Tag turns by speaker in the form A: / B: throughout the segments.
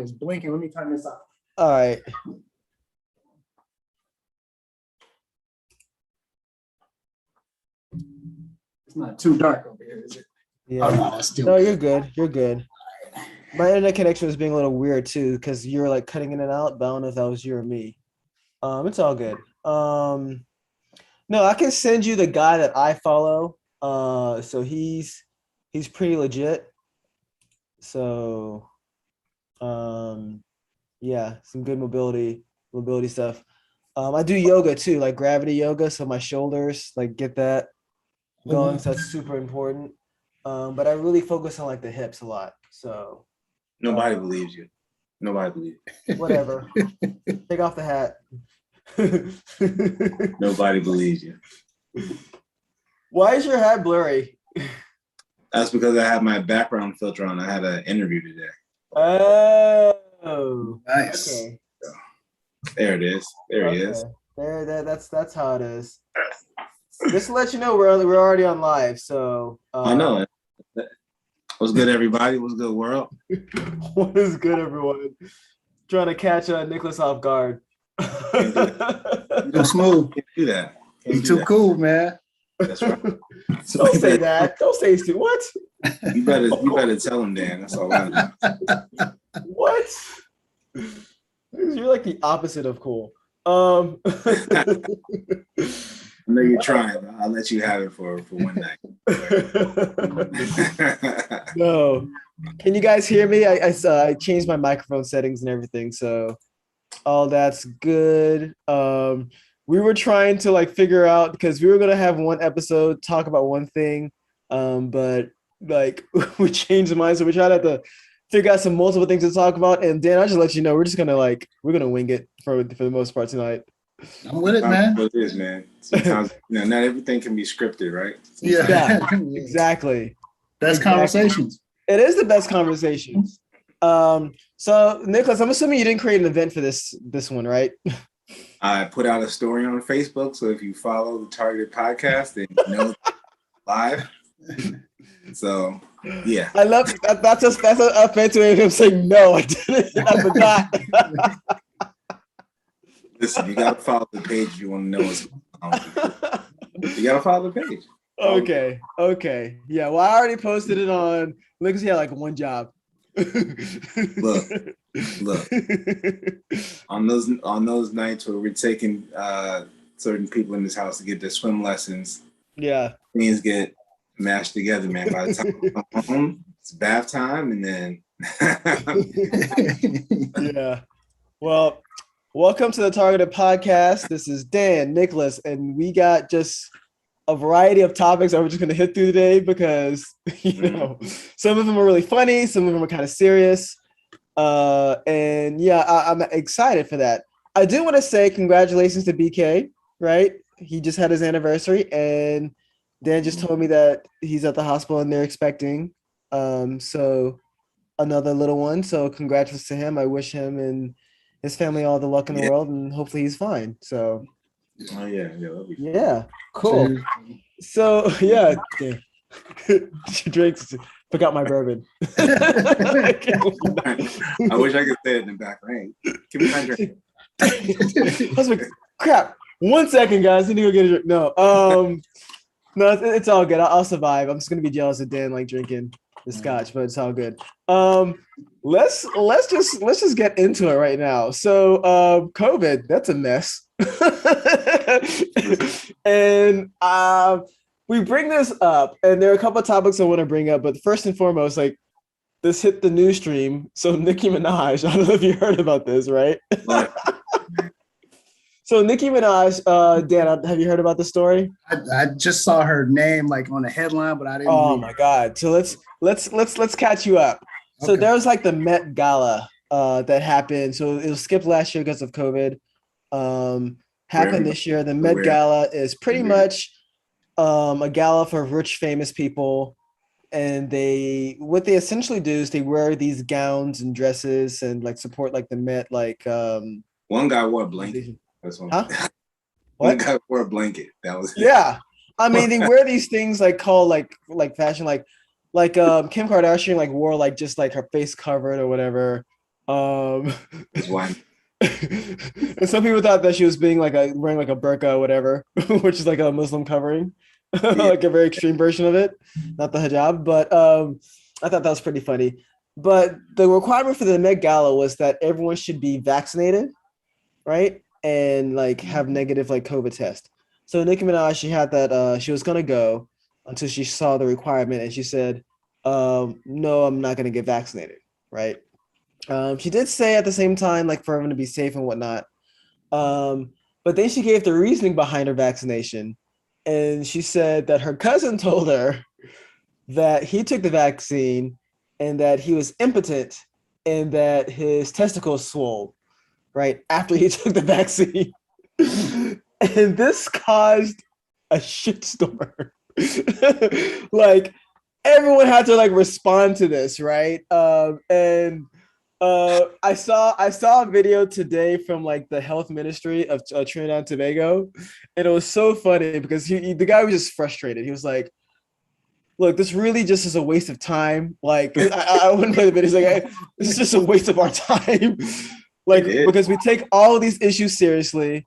A: is blinking. Let me turn this off.
B: All right.
A: It's not too dark over here, is it?
B: Yeah.
A: Oh, no, that's still
B: No,
A: good.
B: you're good. You're good. My internet connection was being a little weird too, because you're like cutting in and out, but I don't know if that was you or me. It's all good. No, I can send you the guy that I follow. So he's pretty legit. So yeah, some good mobility stuff. I do yoga too, like gravity yoga, so my shoulders like get that going. So that's super important. But I really focus on like the hips a lot. So
C: Nobody believes you. Nobody believes you.
B: whatever. Take off the hat.
C: Nobody believes you.
B: Why is your hat blurry?
C: That's because I have my background filter on. I had an interview today.
B: Oh,
A: Nice.
B: Okay.
C: There it is. There he is.
B: That's how it is. Just to let you know, we're already on live. So
C: I know. What's good, everybody? What's good, world?
B: What is good, everyone? Trying to catch Nicholas off guard.
A: Too smooth.
C: Can't do that.
A: You too cool, man.
C: That's right. So
B: Don't say that. Don't say it's too. What?
C: You better tell him, Dan. That's all I know.
B: What? You're like the opposite of cool.
C: I know you're trying. I'll let you have it for one night.
B: No. Can you guys hear me? I changed my microphone settings and everything, so all that's good. We were trying to like figure out because we were gonna have one episode talk about one thing, but like we changed the mind, so we tried to figure out some multiple things to talk about. And Dan, I'll just let you know we're gonna wing it for the most part tonight.
A: I'm with it, man.
C: What it is, man. Sometimes not everything can be scripted, right?
A: Yeah.
B: Exactly.
A: Best conversations.
B: It is the best conversations. So Nicholas, I'm assuming you didn't create an event for this one, right?
C: I put out a story on Facebook, so if you follow the Targeted Podcast, then you know live. So yeah,
B: I love that. That's a fancy way of him saying no. I didn't. I forgot.
C: Listen, you gotta follow the page if you want to know what's going on. You gotta follow the page.
B: Okay. Yeah. Well, I already posted it on. Because he had like one job.
C: Look. On those nights where we're taking certain people in this house to get their swim lessons,
B: yeah,
C: things get mashed together, man. By the time I come home, it's bath time, and then
B: yeah. Well, welcome to the Targeted Podcast. This is Dan, Nicholas, and we got just a variety of topics that we're just going to hit through today because some of them are really funny, some of them are kind of serious. And yeah, I'm excited for that. I do want to say congratulations to BK, right? He just had his anniversary, and Dan just told me that he's at the hospital and they're expecting so another little one. So congratulations to him. I wish him and his family all the luck in the world, and hopefully he's fine. So yeah, cool. So yeah, she drinks. Forgot my bourbon.
C: I wish I could say it in the back range. Give me my drink.
B: I was like, crap. 1 second, guys. I need to go get a drink. No, no, it's all good. I'll survive. I'm just gonna be jealous of Dan like drinking the scotch, but it's all good. Let's just get into it right now. So, COVID, that's a mess. And we bring this up, and there are a couple of topics I want to bring up, but first and foremost, like this hit the news stream. So Nicki Minaj, I don't know if you heard about this, right? So Nicki Minaj, Dan, have you heard about the story?
A: I just saw her name like on a headline, but I didn't.
B: Oh my God! So let's catch you up. Okay. So there was like the Met Gala that happened. So it was skipped last year because of COVID. Happened this year. The Met Gala is pretty much a gala for rich, famous people, and what they essentially do is they wear these gowns and dresses and like support like the Met. Like
C: one guy wore a blanket. That's one.
B: Huh?
C: One guy wore a blanket. That was
B: yeah. I mean, they wear these things like called like fashion, like Kim Kardashian like wore like just like her face covered or whatever.
C: That's why.
B: And some people thought that she was being like wearing like a burqa or whatever, which is like a Muslim covering,
C: Yeah.
B: like a very extreme version of it, not the hijab. But I thought that was pretty funny. But the requirement for the Met Gala was that everyone should be vaccinated, right? And like have negative like COVID test. So Nicki Minaj, she had that she was gonna go until she saw the requirement and she said, no, I'm not gonna get vaccinated, right? She did say at the same time, like for everyone to be safe and whatnot. But then she gave the reasoning behind her vaccination. And she said that her cousin told her that he took the vaccine and that he was impotent and that his testicles swole right after he took the vaccine. And this caused a shitstorm. Like everyone had to like respond to this, right? And I saw a video today from like the health ministry of Trinidad and Tobago, and it was so funny because the guy was just frustrated. He was like, "Look, this really just is a waste of time. Like, I wouldn't play the video. He's like, hey, this is just a waste of our time. Like, because we take all of these issues seriously."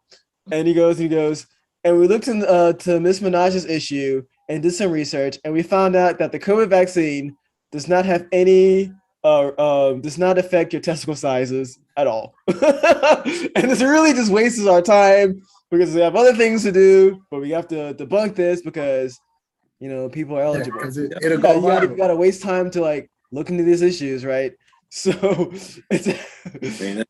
B: And he goes, and we looked to Miss Minaj's issue and did some research, and we found out that the COVID vaccine does not have any does not affect your testicle sizes at all. And this really just wastes our time because we have other things to do, but we have to debunk this because people are eligible.
A: It'll go
B: you gotta waste time to like look into these issues, right? So it's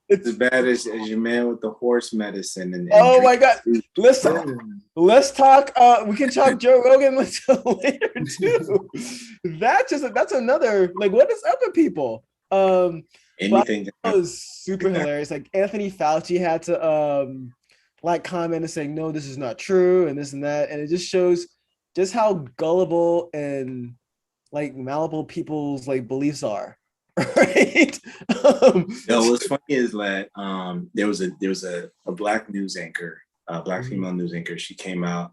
C: as bad as your man with the horse medicine and
B: oh my god, let's talk. We can talk Joe Rogan later too. That's another like what is up with people?
C: Anything
B: that was super hilarious. Like Anthony Fauci had to like comment and saying no, this is not true and this and that, and it just shows just how gullible and like malleable people's like beliefs are. Right.
C: What's funny is that there was a black news anchor, black female news anchor. She came out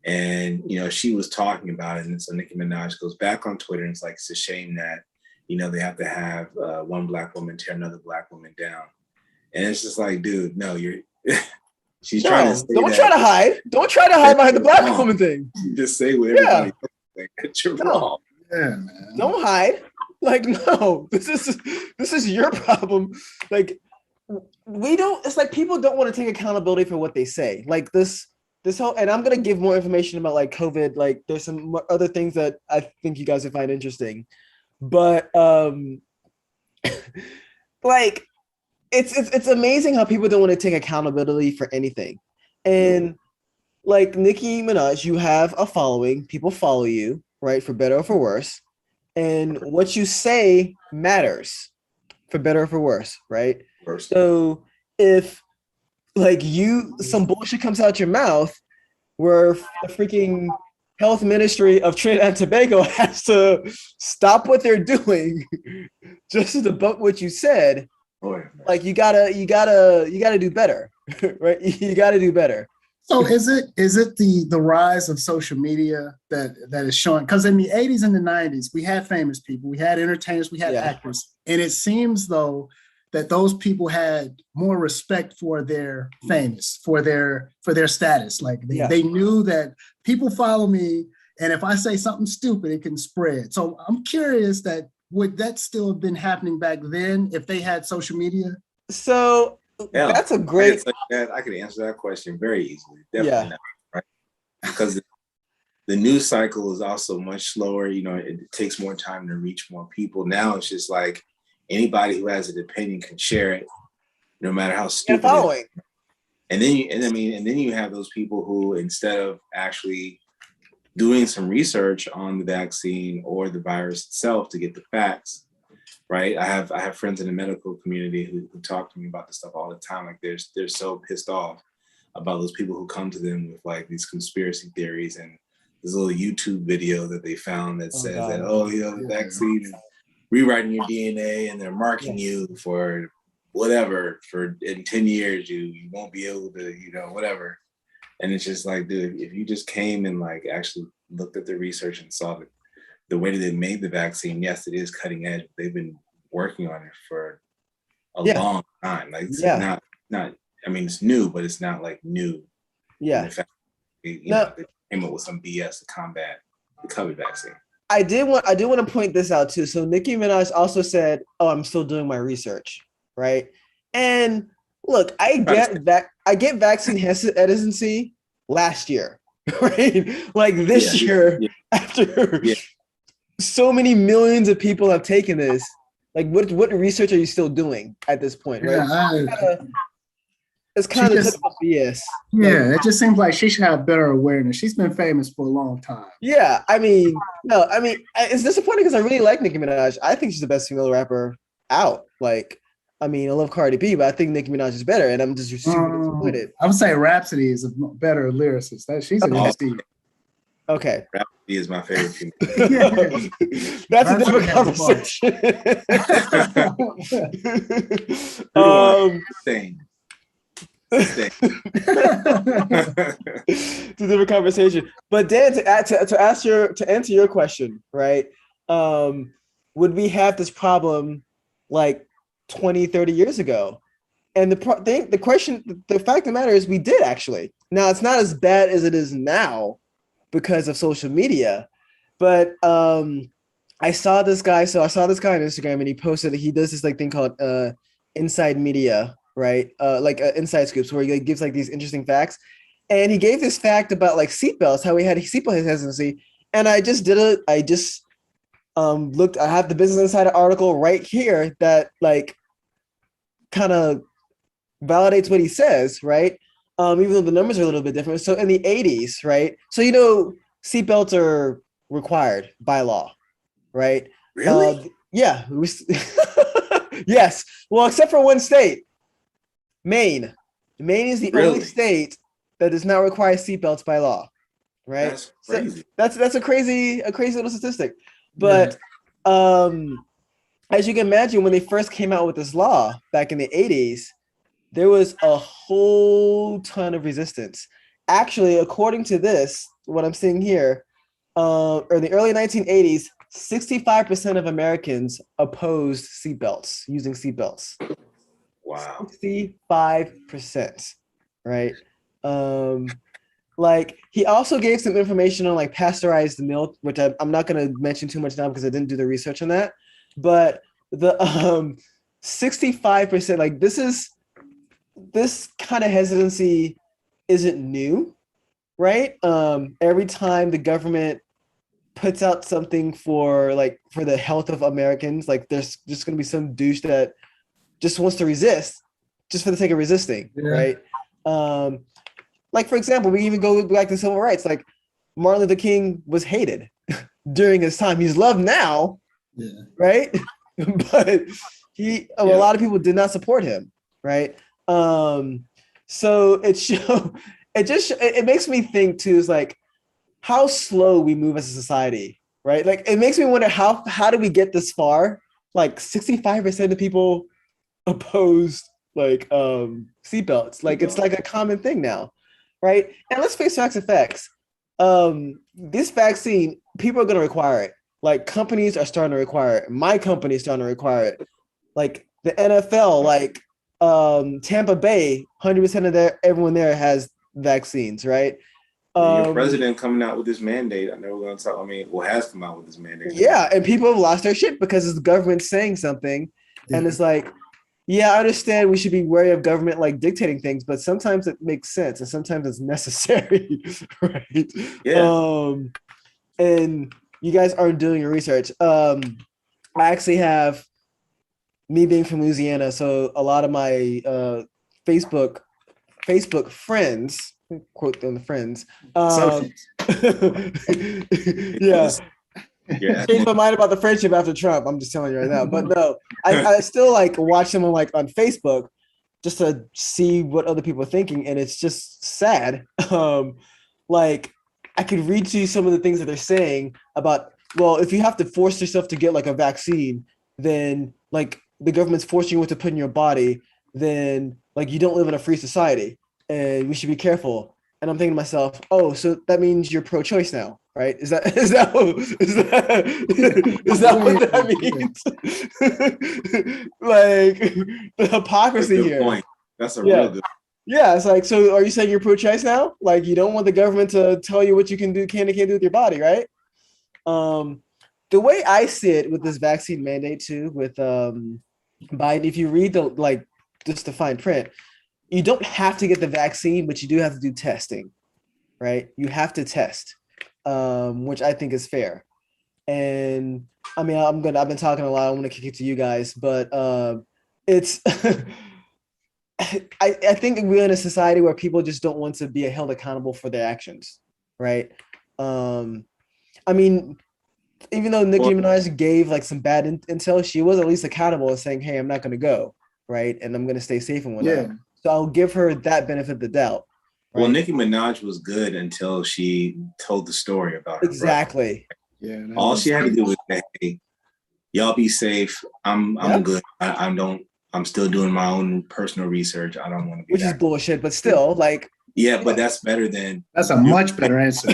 C: and she was talking about it, and so Nicki Minaj goes back on Twitter and it's like it's a shame that they have to have one black woman tear another black woman down, and it's just like, dude, no, you're. She's trying to say
B: don't try to hide. Don't try to hide behind the black woman thing.
C: Just say what everybody thinks. You're wrong.
A: Yeah, man.
B: Don't hide. Like, no, this is your problem. Like, we don't. It's like people don't want to take accountability for what they say. Like this whole. And I'm gonna give more information about like COVID. Like, there's some other things that I think you guys would find interesting, but like, it's amazing how people don't want to take accountability for anything, and like Nicki Minaj, you have a following. People follow you, right, for better or for worse. And what you say matters for better or for worse, right? So if like some bullshit comes out your mouth where the freaking health ministry of Trinidad and Tobago has to stop what they're doing just to debunk what you said, like you gotta do better, right? You gotta do better.
A: So is it the rise of social media that is showing? Because in the 80s and the 90s, we had famous people, we had entertainers, we had actors, and it seems though that those people had more respect for their famous, for their status. Like they knew that people follow me, and if I say something stupid, it can spread. So I'm curious that would that still have been happening back then if they had social media?
B: So that's a great.
C: I could answer that question very easily. Definitely not, right? Because the news cycle is also much slower. It takes more time to reach more people. Now it's just like anybody who has an opinion can share it, no matter how stupid.
B: Following.
C: And then you have those people who, instead of actually doing some research on the vaccine or the virus itself to get the facts. Right, I have friends in the medical community who talk to me about this stuff all the time. Like they're so pissed off about those people who come to them with like these conspiracy theories and this little YouTube video that they found that says that the vaccine is rewriting your DNA and they're marking you for whatever for in 10 years you won't be able to whatever. And it's just like, dude, if you just came and like actually looked at the research and saw the way that they made the vaccine, yes, it is cutting edge. They've been working on it for a long time. Like it's not. I mean, it's new, but it's not like new.
B: Yeah.
C: In fact, they came up with some BS to combat the COVID vaccine.
B: I did want to point this out too. So Nicki Minaj also said, "Oh, I'm still doing my research," right? And look, I get vaccine hesitancy last year, right? Like this year, after so many millions of people have taken this, like what research are you still doing at this point, right? It's kind of typical BS.
A: Yeah, it just seems like she should have better awareness. She's been famous for a long time.
B: Yeah, it's disappointing because I really like Nicki Minaj. I think she's the best female rapper out. Like, I love Cardi B, but I think Nicki Minaj is better, and I'm just super disappointed.
A: I would say Rhapsody is a better lyricist. She's an MC.
B: Okay.
C: Rhapsody is my favorite female.
B: That's a different conversation. It's a different conversation. But Dan, to answer your question, right? Would we have this problem like 20, 30 years ago? And the fact of the matter is we did actually. Now it's not as bad as it is now because of social media, but I saw this guy on Instagram and he posted that he does this like thing called Inside Media, right? Inside scoops where he gives like these interesting facts. And he gave this fact about like seatbelts, how he had seatbelt hesitancy. And I just did it. I just looked, I have the Business Insider article right here that like kind of validates what he says, right? Even though the numbers are a little bit different. So in the 80s, right? So, seatbelts are required by law, right?
C: Really?
B: Yeah. Yes. Well, except for one state, Maine. Maine is the only state that does not require seatbelts by law, right?
C: That's crazy.
B: So that's a crazy little statistic. But as you can imagine, when they first came out with this law back in the 80s, there was a whole ton of resistance. Actually, according to this, what I'm seeing here, in the early 1980s, 65% of Americans opposed seatbelts, using seatbelts.
C: Wow.
B: 65%, right? Like he also gave some information on like pasteurized milk, which I'm not going to mention too much now because I didn't do the research on that. But the 65%, like this kind of hesitancy isn't new, right? Every time the government puts out something for the health of Americans, like there's just going to be some douche that just wants to resist just for the sake of resisting, right? Like, for example, we even go back to civil rights. Like Martin Luther King was hated during his time. He's loved now, right? But a lot of people did not support him, right? So it makes me think too, is like how slow we move as a society, right? Like it makes me wonder how do we get this far? Like 65% of people opposed like seatbelts. Like it's like a common thing now, right? And let's face facts and facts. This vaccine, people are going to require it. Like companies are starting to require it. My company is starting to require it. Like the NFL, like Tampa Bay, 100% of everyone there has vaccines, right?
C: Your president coming out with this mandate. I know we're going to talk. Has come out with this mandate.
B: Yeah, and people have lost their shit because the government saying something, and it's like, yeah, I understand we should be wary of government like dictating things, but sometimes it makes sense and sometimes it's necessary, right?
C: Yeah.
B: And you guys aren't doing your research. I actually have, me being from Louisiana, so a lot of my Facebook friends, quote them friends, changed my mind about the friendship after Trump. I'm just telling you right now. But no, I still like watch them on Facebook just to see what other people are thinking, and it's just sad. Like I could read to you some of the things that they're saying about, well, if you have to force yourself to get like a vaccine, then like the government's forcing you what to put in your body, then like you don't live in a free society, and we should be careful. And I'm thinking to myself, oh, so that means you're pro-choice now, right? Is that what that means? Like the hypocrisy here.
C: Point. That's a real good.
B: Yeah, it's like, so are you saying you're pro-choice now? Like you don't want the government to tell you what you can and can't do with your body, right? The way I see it with this vaccine mandate too, with Biden, if you read just the fine print, you don't have to get the vaccine, but you do have to do testing, right? You have to test, which I think is fair. And I mean, I've been talking a lot. I want to kick it to you guys, but it's, I think we're in a society where people just don't want to be held accountable for their actions, right? I mean, even though Nicki Minaj gave like some bad intel, she was at least accountable and saying, hey, I'm not going to go, right? And I'm going to stay safe and whatnot. Yeah. So I'll give her that benefit of the doubt.
C: Right? Well, Nicki Minaj was good until she told the story about her.
B: Exactly.
C: Brother. Yeah. All she had to do was say, hey, y'all be safe. I'm good. I'm still doing my own personal research. I don't want to be
B: Which is bullshit, but still like.
C: Yeah, but that's better than.
A: That's a much better answer.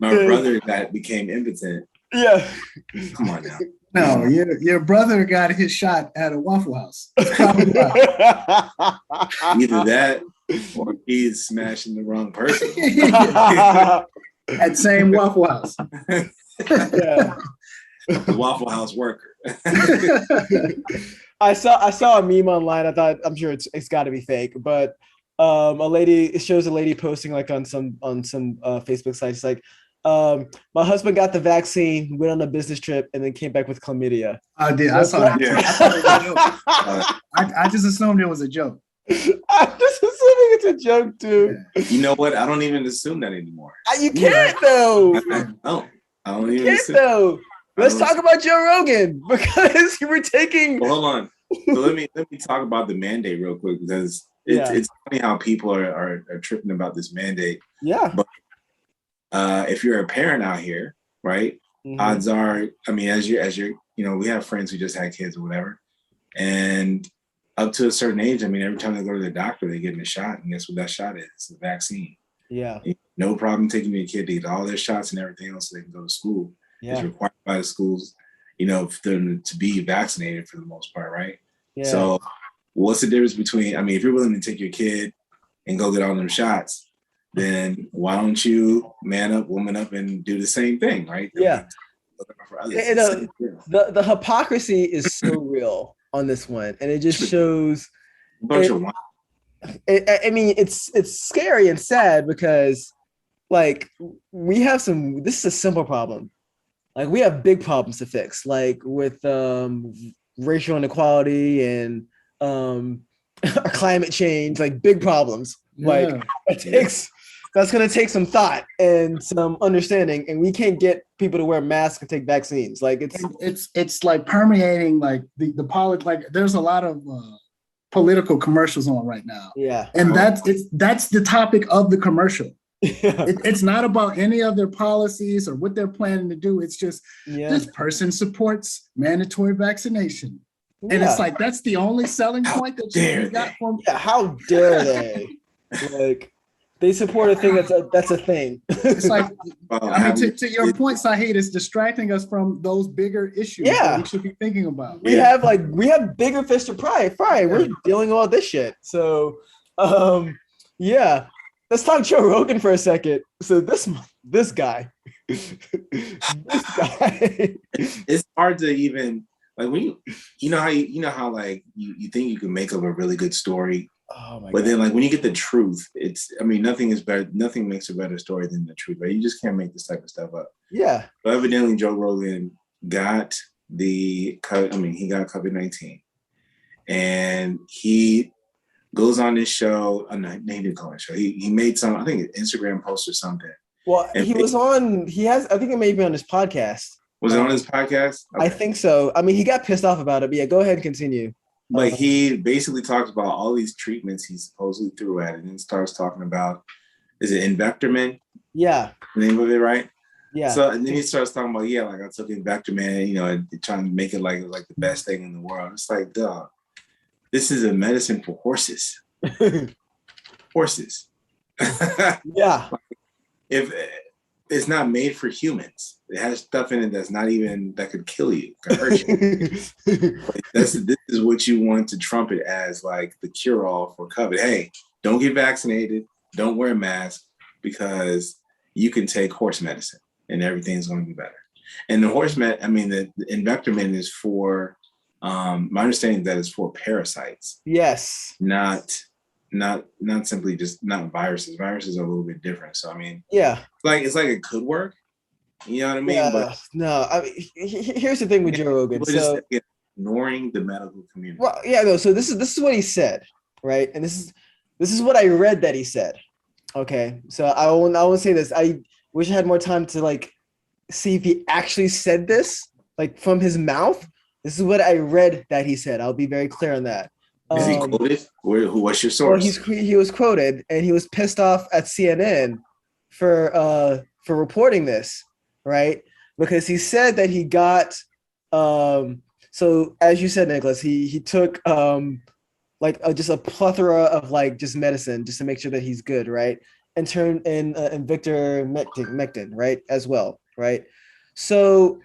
C: My brother that became impotent.
B: Yeah.
C: Come on now.
A: No, your brother got his shot at a Waffle House.
C: Either that or he's smashing the wrong person.
A: At same Waffle House.
C: Yeah. The Waffle House worker.
B: I saw a meme online. I'm sure it's got to be fake, but it shows a lady posting like on some Facebook sites like, my husband got the vaccine, went on a business trip, and then came back with chlamydia.
A: I did. I saw that. Yeah. I just assumed it was a joke.
B: I'm just assuming it's a joke too.
C: You know what? I don't even assume that anymore.
B: You can't though.
C: I don't even assume.
B: Though. Let's talk about Joe Rogan because you were taking.
C: Well, hold on. So let me talk about the mandate real quick because it's funny how people are tripping about this mandate.
B: Yeah.
C: But if you're a parent out here, right? Mm-hmm. Odds are, I mean, as you're, we have friends who just had kids or whatever, and up to a certain age, I mean, every time they go to the doctor, they get a shot, and guess what that shot is? It's a vaccine.
B: Yeah.
C: No problem taking your kid to get all their shots and everything else so they can go to school. Yeah. It's required by the schools, for them to be vaccinated for the most part, right? Yeah. So what's the difference between, I mean, if you're willing to take your kid and go get all them shots, then why don't you man up, woman up, and do the same thing, right?
B: Yeah. The hypocrisy is so real on this one, and it just shows. I mean, it's scary and sad because, like, this is a simple problem. Like, we have big problems to fix, like with racial inequality and climate change, like big problems. Yeah. Like, that's going to take some thought and some understanding, and we can't get people to wear masks and take vaccines. Like
A: it's like permeating like the like there's a lot of political commercials on right now.
B: Yeah.
A: And that's the topic of the commercial. Yeah. It's not about any of their policies or what they're planning to do. It's just this person supports mandatory vaccination. Yeah. And it's like, that's the only selling point that you got from.
B: Yeah, how dare they? Like, they support a thing that's a thing.
A: It's like, I mean, to your point, Sahid, it's distracting us from those bigger issues that we should be thinking about.
B: We have bigger fish to fry. We're dealing with all this shit. So, let's talk Joe Rogan for a second. So this guy,
C: it's hard to even like when you know how like you think you can make up a really good story.
B: Oh my
C: but
B: God.
C: Then like when you get the truth, nothing is better. Nothing makes a better story than the truth, right? You just can't make this type of stuff up.
B: Yeah.
C: But evidently Joe Rogan got he got COVID-19 and he goes on this show. He didn't call it show. He made some, I think, an Instagram post or something.
B: Well, I think it may be on his podcast.
C: Was it on his podcast?
B: Okay. I think so. I mean, he got pissed off about it, but yeah, go ahead and continue.
C: Like he basically talks about all these treatments he supposedly threw at it and starts talking about, is it Invectorman?
B: Yeah.
C: The name of it, right?
B: Yeah.
C: So and then he starts talking about, like I took Invectorman, trying to make it like the best thing in the world. It's like, dog, this is a medicine for horses. Horses.
B: Yeah.
C: If it's not made for humans, it has stuff in it that's not even that could kill you, could hurt you. This is what you want to trumpet as like the cure-all for COVID. Hey, don't get vaccinated, don't wear a mask because you can take horse medicine and everything's going to be better. And the the invectorment is for my understanding that it's for parasites.
B: Yes.
C: Not simply just not viruses. Viruses are a little bit different. So I mean,
B: yeah,
C: it's like it could work. You know what I mean?
B: Yeah,
C: but
B: no, I mean, here's the thing with Joe Rogan. So
C: just ignoring the medical community.
B: Well, yeah, no. So this is what he said, right? And this is what I read that he said. Okay, so I won't say this. I wish I had more time to like see if he actually said this, like from his mouth. This is what I read that he said. I'll be very clear on that.
C: Is he quoted? What's your source?
B: Well, he was quoted, and he was pissed off at CNN for reporting this, right? Because he said that he got so as you said, Nicholas, he took just a plethora of like just medicine just to make sure that he's good, right? And turned in Vitter Mectin, right, as well, right? So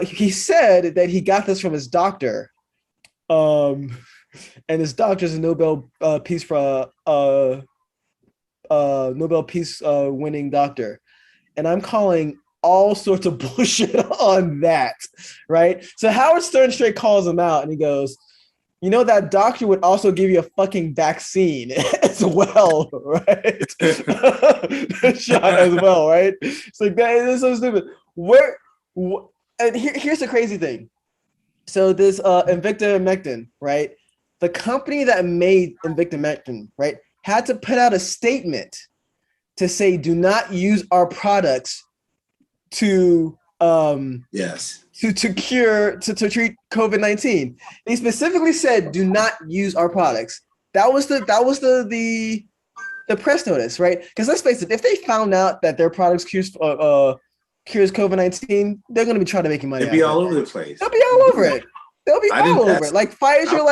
B: he said that he got this from his doctor, and his doctor's a Nobel Peace winning doctor, and I'm calling all sorts of bullshit on that, right? So Howard Stern straight calls him out, and he goes, "You know that doctor would also give you a fucking vaccine as well, right? Shot as well, right? It's like that is so stupid. And here's the crazy thing. So this Invicta Mectin, right? The company that made Invicta Mectin, right, had to put out a statement to say, do not use our products to to treat COVID-19. They specifically said, do not use our products. That was the press notice, right? Because let's face it, if they found out that their products cures COVID-19, they're going to be trying to make money.
C: They'll be all over the place.
B: They'll be all over it. They'll be all over it. Like Pfizer,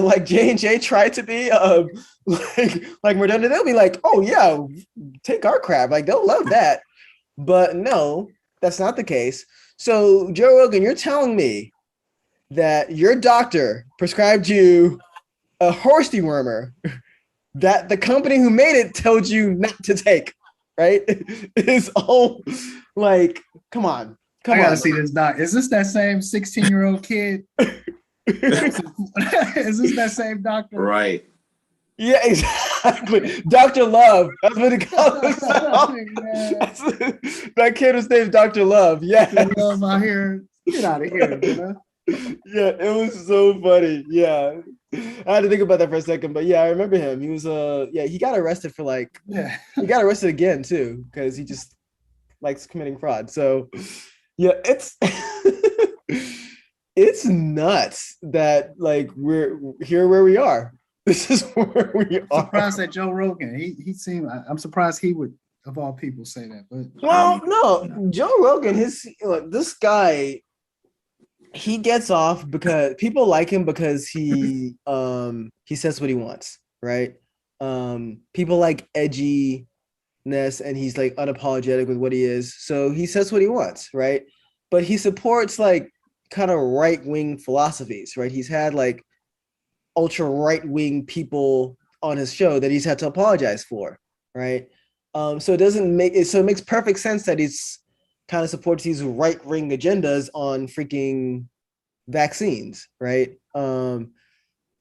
B: like J&J tried to be, like Moderna. They'll be like, oh yeah, take our crap. Like they'll love that. But no, that's not the case. So Joe Rogan, you're telling me that your doctor prescribed you a horse dewormer that the company who made it told you not to take, right? It's all like, come on.
A: I gotta see this doc. Is this that same 16-year-old kid? Is this that same doctor?
C: Right.
B: Yeah, exactly. Dr. Love. That's what he calls himself. That kid was named Dr. Love. Yeah.
A: Love out here. Get out of here, man.
B: Yeah, it was so funny. Yeah. I had to think about that for a second, but yeah, I remember him. He was he got arrested for he got arrested again too, because he just likes committing fraud. So yeah, it's it's nuts that like we're here where we are. This is where we are.
A: I'm surprised that Joe Rogan. He seemed. I'm surprised he would, of all people, say that. But
B: no, Joe Rogan. This guy, he gets off because people like him because he says what he wants, right? People like edginess, and he's like unapologetic with what he is. So he says what he wants, right? But he supports like kind of right-wing philosophies, right? He's had like ultra right-wing people on his show that he's had to apologize for, right? So it makes perfect sense that he's kind of supports these right-wing agendas on freaking vaccines, right?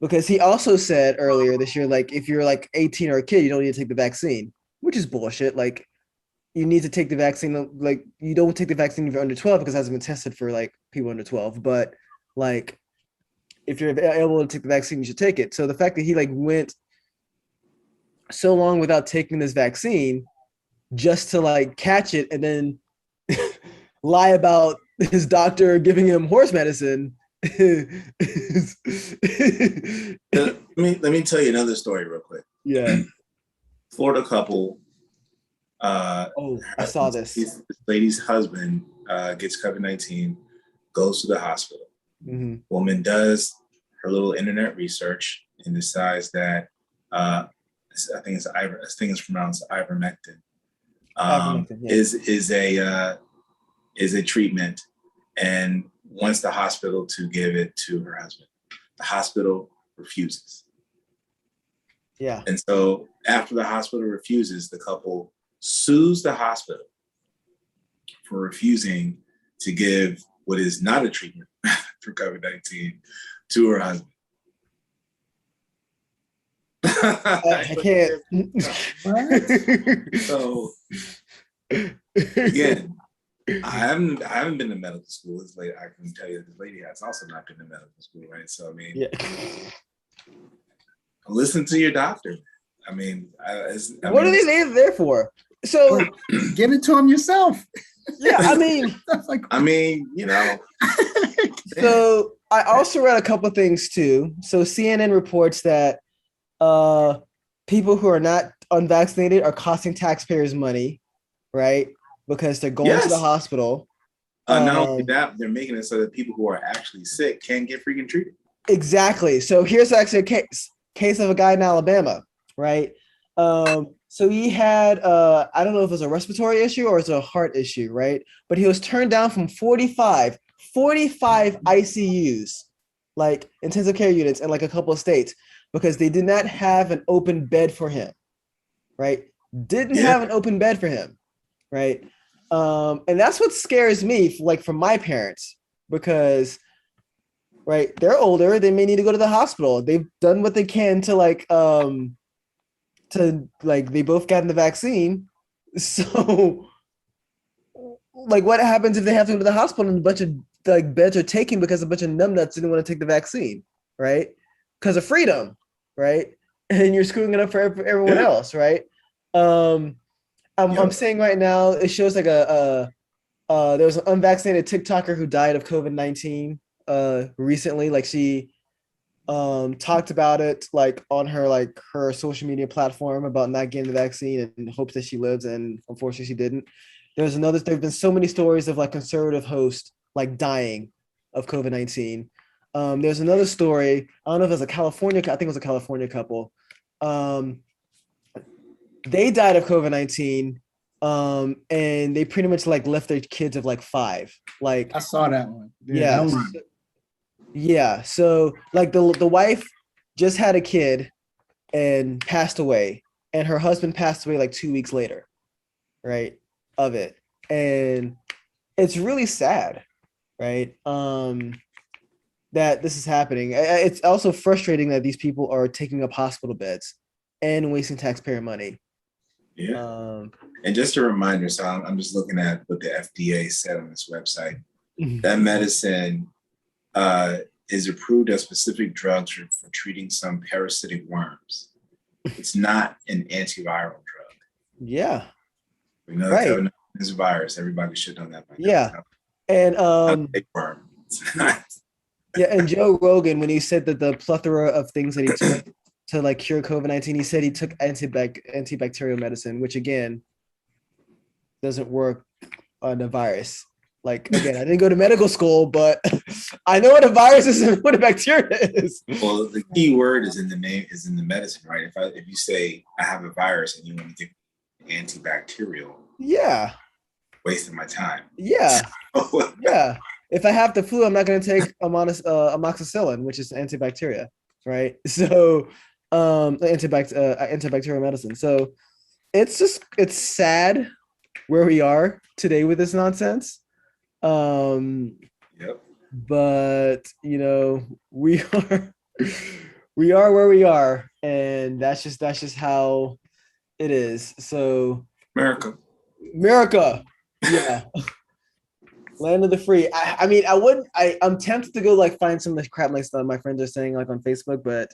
B: Because he also said earlier this year, like if you're like 18 or a kid, you don't need to take the vaccine, which is bullshit. Like you need to take the vaccine, like you don't take the vaccine if you're under 12 because it hasn't been tested for like people under 12, but like if you're able to take the vaccine, you should take it. So the fact that he like went so long without taking this vaccine just to like catch it and then lie about his doctor giving him horse medicine.
C: Let me tell you another story real quick.
B: Yeah.
C: Florida couple.
B: I saw this.
C: This lady's husband gets COVID-19, goes to the hospital.
B: Mm-hmm.
C: Woman does her little internet research and decides that I think it's pronounced ivermectin.
B: Ivermectin, yeah.
C: Is a treatment, and wants the hospital to give it to her husband. The hospital refuses.
B: Yeah.
C: And so after the hospital refuses, the couple sues the hospital for refusing to give what is not a treatment for COVID-19 to her husband.
B: I can't.
C: So again, I haven't been to medical school. This lady, I can tell you that this lady has also not been to medical school, right? So I mean,
B: yeah.
C: Listen to your doctor. I mean,
B: what are they there for? So
A: give it to him yourself.
B: Yeah, I mean, So I also read a couple of things too. So CNN reports that people who are not unvaccinated are costing taxpayers money, right? Because they're going to the hospital.
C: Not only that, they're making it so that people who are actually sick can get freaking treated.
B: Exactly. So here's actually a case of a guy in Alabama, right? So he had, I don't know if it was a respiratory issue or it's a heart issue, right? But he was turned down from 45 ICUs, like intensive care units in like a couple of states, because they did not have an open bed for him, right? Didn't have an open bed for him, right? And that's what scares me, like from my parents, because right, they're older, they may need to go to the hospital. They've done what they can to they both gotten the vaccine. So like what happens if they have to go to the hospital and a bunch of like beds are taken because a bunch of numbnuts didn't want to take the vaccine, right? Because of freedom, right? And you're screwing it up for everyone else, right? I'm saying right now, it shows like there was an unvaccinated TikToker who died of COVID-19 recently. Like she talked about it like on her social media platform about not getting the vaccine and hopes that she lives, and unfortunately she didn't. There's been so many stories of like conservative hosts like dying of COVID-19. There's another story, I don't know if it was I think it was a California couple. They died of COVID-19 and they pretty much like left their kids of like 5. Like
A: I saw that one.
B: Yeah. Yeah. So like the wife just had a kid and passed away, and her husband passed away like 2 weeks later, right? Of it. And it's really sad, right? That this is happening. It's also frustrating that these people are taking up hospital beds and wasting taxpayer money.
C: Yeah. And just a reminder, so I'm just looking at what the FDA said on this website. That medicine is approved as specific drugs for treating some parasitic worms. It's not an antiviral drug.
B: Yeah.
C: We know that COVID-19 is a virus. Everybody should know that.
B: Yeah. And
C: worm.
B: yeah, and Joe Rogan, when he said that the plethora of things that he took to like cure COVID-19, he said he took antibacterial medicine, which again doesn't work on the virus. Like again, I didn't go to medical school, but I know what a virus is and what a bacteria is.
C: Well, the key word is in the name, is in the medicine, right? If you say I have a virus and you want to get antibacterial, wasting my time.
B: Yeah. If I have the flu, I'm not going to take amoxicillin, which is antibacteria, right? So antibacterial medicine. So it's sad where we are today with this nonsense. But you know, we are where we are, and that's just how it is. So
C: America,
B: yeah. Land of the free. I mean, I'm tempted to go like find some of the crap like stuff my friends are saying like on Facebook, but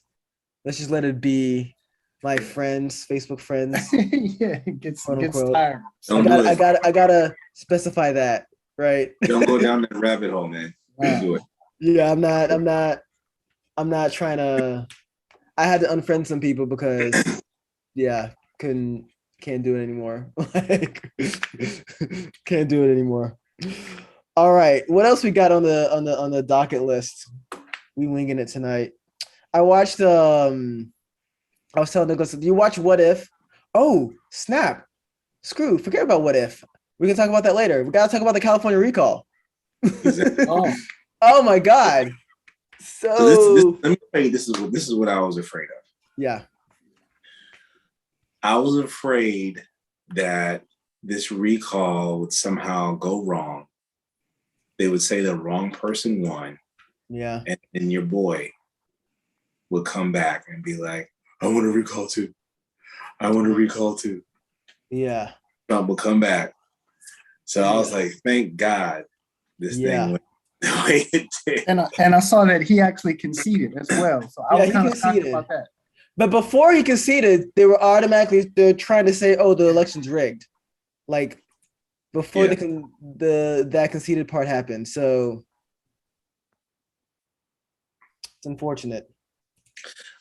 B: let's just let it be my friends, Facebook friends.
A: Yeah, it gets tired.
B: I gotta specify that, right?
C: Don't go down that rabbit hole, man. Don't do it.
B: Yeah, I'm not trying to. I had to unfriend some people because can't do it anymore. Like can't do it anymore. All right, what else we got on the docket list? We winging it tonight. I watched I was telling Nicholas, do you watch What If? Oh, snap. Forget about What If. We can talk about that later. We got to talk about the California recall.
A: Oh.
B: Oh my God.
C: So let me tell you, this is what I was afraid of.
B: Yeah.
C: I was afraid that this recall would somehow go wrong. They would say the wrong person won.
B: Yeah.
C: And your boy would come back and be like, I want to recall too. I want to recall too.
B: Yeah.
C: Trump will come back. So I was like, thank God this thing went the way it did.
A: And I saw that he actually conceded as well. So I was kind of shocked about that.
B: But before he conceded, they're trying to say, oh, the election's rigged. Like before that conceded part happened. So it's unfortunate.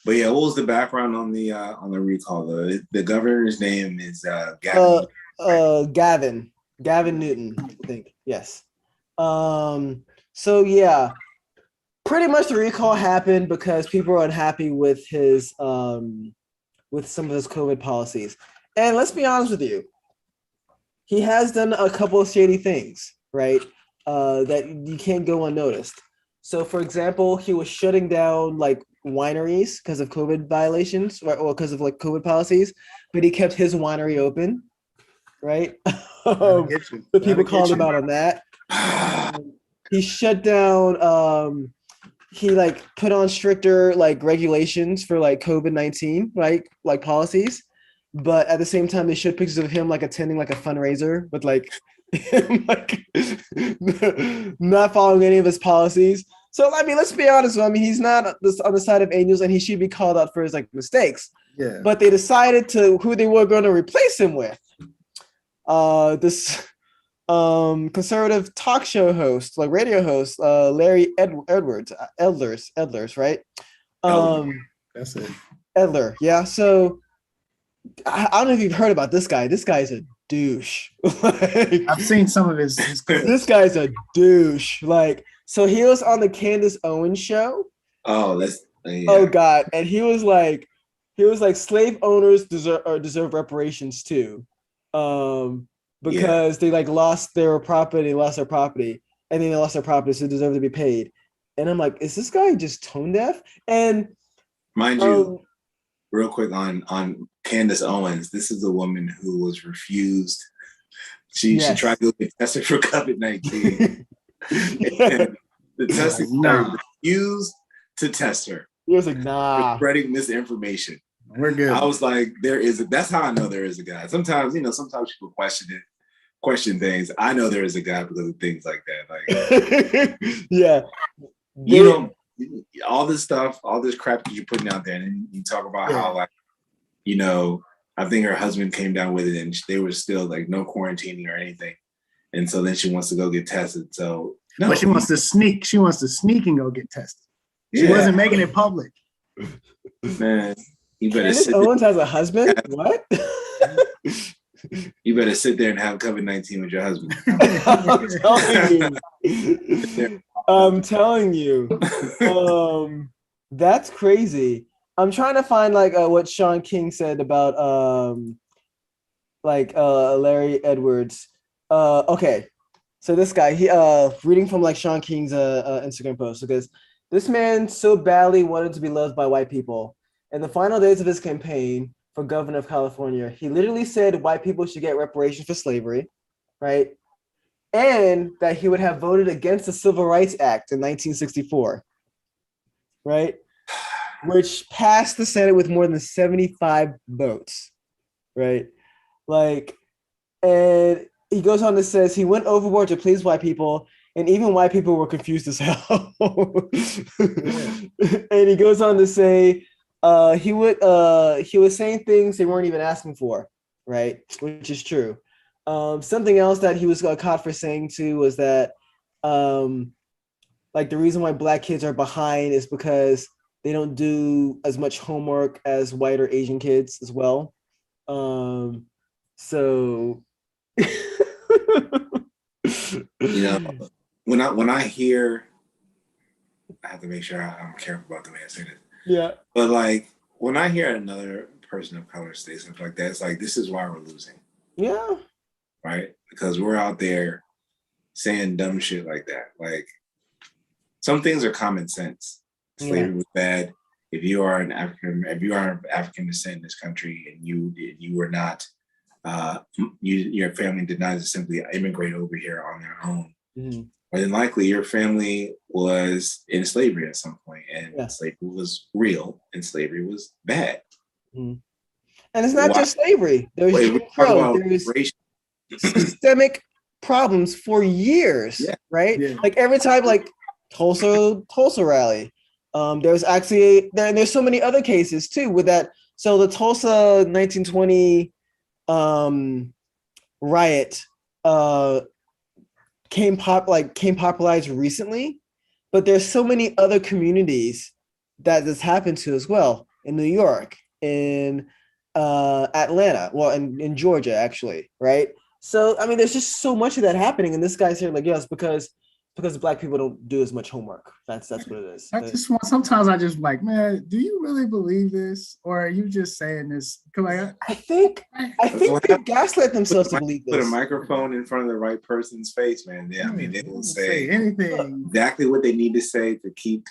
C: But yeah, what was the background on the recall? The governor's name is Gavin.
B: Gavin Newton, I think. Yes. So yeah, pretty much the recall happened because people were unhappy with his with some of his COVID policies. And let's be honest with you, he has done a couple of shady things, right? That you can't go unnoticed. So, for example, he was shutting down like wineries because of COVID violations or because of like COVID policies, but he kept his winery open, right? So people called him out on that. He shut down. He like put on stricter like regulations for like COVID-19, right? Like policies, but at the same time, they showed pictures of him like attending like a fundraiser with like him like not following any of his policies. So I mean, let's be honest. I mean, he's not on the side of angels, and he should be called out for his like mistakes.
A: Yeah.
B: But they decided who they were going to replace him with. This conservative talk show host, like radio host, Larry Edwards, right?
A: That's it.
B: Edler, yeah. So I don't know if you've heard about this guy. This guy's a douche. Like,
A: I've seen some of his
B: this guy's a douche. Like, so he was on the Candace Owens show.
C: Oh,
B: oh God, and he was like slave owners deserve reparations too, because they like lost their property, and then they lost their property, so they deserve to be paid. And I'm like, is this guy just tone deaf? And
C: mind you, real quick on Candace Owens, this is a woman who was refused. She tried to get tested for COVID-19. The testing center refused to test her.
B: He was like, nah.
C: For spreading misinformation.
A: We're good.
C: I was like, that's how I know there is a God. Sometimes people question things. I know there is a God because of things like that. Like,
B: yeah.
C: All this stuff, all this crap that you're putting out there, and you talk about how, like, I think her husband came down with it and they were still like no quarantining or anything. And so then she wants to go get tested. So no.
A: But she wants to sneak. She wants to sneak and go get tested. She wasn't making it public.
C: Man, you better
B: Candace Owens has a husband? What?
C: You better sit there and have COVID-19 with your husband.
B: I'm telling you. That's crazy. I'm trying to find like what Sean King said about Larry Edwards. Okay. So this guy, he reading from like Sean King's Instagram post, because this man so badly wanted to be loved by white people. In the final days of his campaign for governor of California, he literally said white people should get reparations for slavery, right? And that he would have voted against the Civil Rights Act in 1964, right? Which passed the Senate with more than 75 votes, right? Like, and he goes on to says he went overboard to please white people, and even white people were confused as hell. And he goes on to say he was saying things they weren't even asking for, right? Which is true. Something else that he was caught for saying too was that like the reason why black kids are behind is because they don't do as much homework as white or Asian kids as well. So
C: when I hear, I have to make sure I'm careful about the way I say this.
B: Yeah.
C: But like when I hear another person of color say something like that, it's like, this is why we're losing.
B: Yeah.
C: Right? Because we're out there saying dumb shit like that. Like, some things are common sense. Slavery was bad. If you are of African descent in this country and you were not, your family did not just simply immigrate over here on their own, more than likely your family was in slavery at some point, and slavery was real and slavery was bad.
B: And it's not just slavery. There's systemic problems for years, right? Yeah. Like every time, like Tulsa rally. There's actually there's so many other cases too with that. So the Tulsa 1920 riot came popularized recently, but there's so many other communities that this happened to as well, in New York, in Atlanta, well, in Georgia actually, right? So I mean, there's just so much of that happening, and this guy's here like, yes, because Black people don't do as much homework. That's what it is.
A: Sometimes I just like, man, do you really believe this, or are you just saying this?
B: I think they gaslight themselves to believe this.
C: Put a microphone in front of the right person's face, man. Yeah, I mean, they will say anything, exactly what they need to say to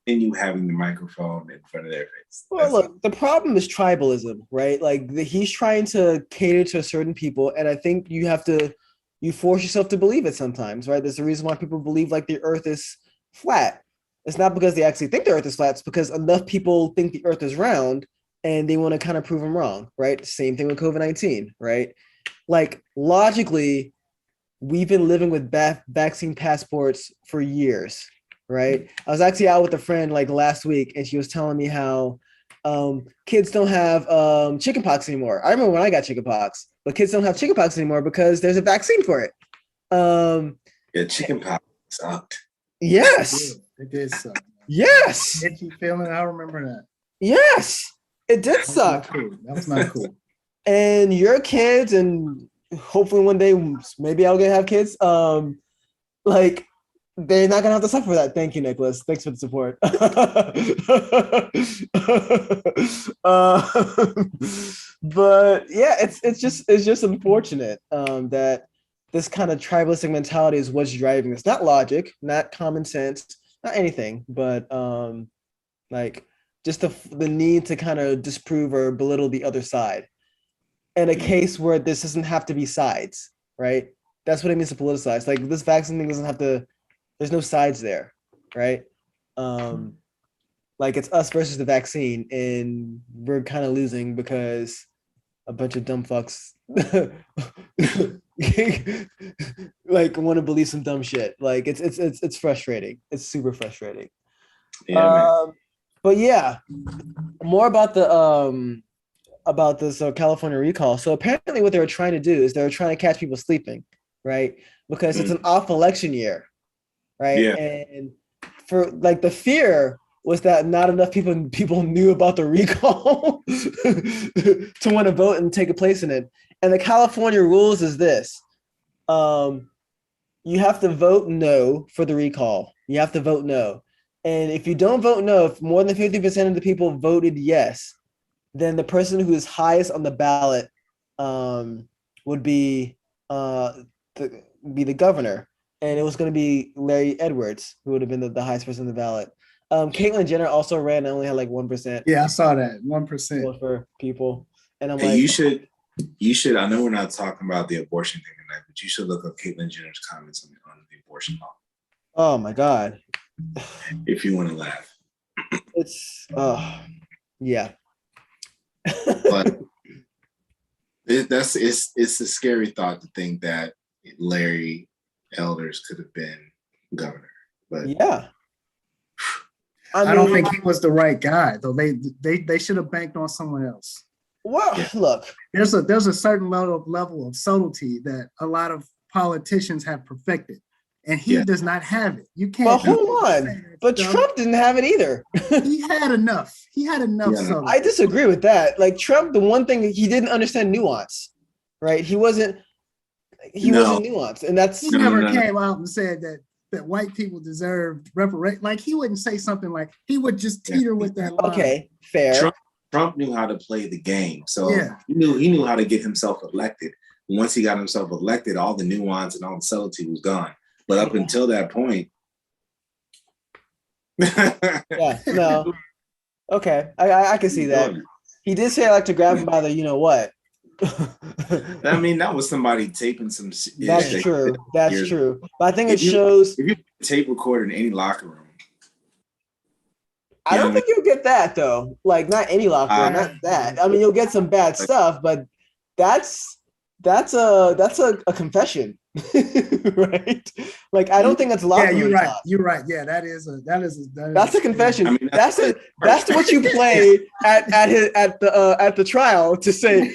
C: continue having the microphone in front of their face.
B: Well, look, the problem is tribalism, right? Like he's trying to cater to certain people, and I think you force yourself to believe it sometimes, right? There's a reason why people believe like the earth is flat. It's not because they actually think the earth is flat. It's because enough people think the earth is round and they want to kind of prove them wrong, right? Same thing with COVID-19, right? Like logically, we've been living with vaccine passports for years, right? I was actually out with a friend like last week and she was telling me how kids don't have chickenpox anymore. I remember when I got chickenpox, but kids don't have chickenpox anymore because there's a vaccine for it.
C: Chickenpox sucked.
B: Yes.
A: It did suck.
B: Yes.
A: Itchy feeling, I remember that.
B: Yes, it did suck.
A: That was not cool.
B: And your kids, and hopefully one day maybe I'll have kids. Like they're not gonna have to suffer that. Thank you, Nicholas. Thanks for the support. But yeah, it's just unfortunate that this kind of tribalistic mentality is what's driving this. Not logic, not common sense, not anything, but like just the need to kind of disprove or belittle the other side. In a case where this doesn't have to be sides, right? That's what it means to politicize. Like this vaccine thing doesn't have to. There's no sides there, right? Like it's us versus the vaccine, and we're kind of losing because a bunch of dumb fucks like want to believe some dumb shit. Like it's frustrating. It's super frustrating. Yeah, but yeah, more about this California recall. So apparently, what they were trying to do is they were trying to catch people sleeping, right? Because it's an off election year, right? Yeah. And for like the fear was that not enough people knew about the recall to want to vote and take a place in it. And the California rules is this. You have to vote no for the recall. You have to vote no. And if you don't vote no, if more than 50% of the people voted yes, then the person who is highest on the ballot would be the governor. And it was going to be Larry Edwards, who would have been the highest person on the ballot. Caitlyn Jenner also ran and only had like 1%.
A: Yeah, I saw that. 1%
B: for people. And I'm
C: you should. I know we're not talking about the abortion thing tonight, but you should look up Caitlyn Jenner's comments on the abortion law.
B: Oh my God!
C: If you want to laugh,
B: it's yeah.
C: But it's a scary thought to think that Larry Elders could have been governor. But
B: yeah.
A: I don't think he was the right guy, though. They should have banked on someone else.
B: Well, look,
A: there's a certain level of subtlety that a lot of politicians have perfected, and he does not have it. You can't.
B: Well, hold on, but Trump didn't have it either.
A: He had enough. Subtlety.
B: I disagree with that. Like Trump, the one thing he didn't understand nuance, right? He wasn't nuanced, and that's
A: he never came out and said that that white people deserved reparation. Like he wouldn't say something like, he would just teeter with that line.
B: Okay, fair.
C: Trump knew how to play the game. So he knew how to get himself elected. And once he got himself elected, all the nuance and all the subtlety was gone. But up until that point.
B: No. Okay, I can see that. He did say I like to grab him by the you know what.
C: I mean, that was somebody taping some.
B: That's true. That's true. But I think it shows.
C: If you tape record in any locker room,
B: I don't think you'll get that though. Like not any locker room, not that. I mean, you'll get some bad stuff, but that's a confession, right? Like I don't think that's locker room.
A: Yeah, you're right.
B: Talk.
A: You're right. Yeah, that's
B: a confession. I mean, that's what you play at the trial to say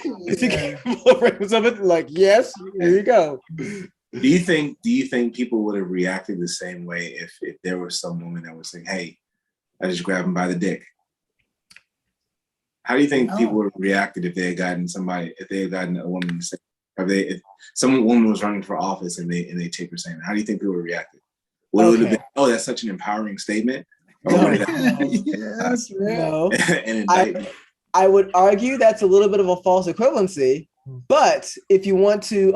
B: something like yes, here you go.
C: Do you think people would have reacted the same way if there was some woman that was saying, "Hey, I just grabbed him by the dick"? How do you think people would have reacted if they had gotten a woman to say, if some woman was running for office and they take her saying, how do you think people would have reacted? Would it have been, oh, that's such an empowering statement?
A: Yes,
B: no. An indictment? I would argue that's a little bit of a false equivalency. But if you want to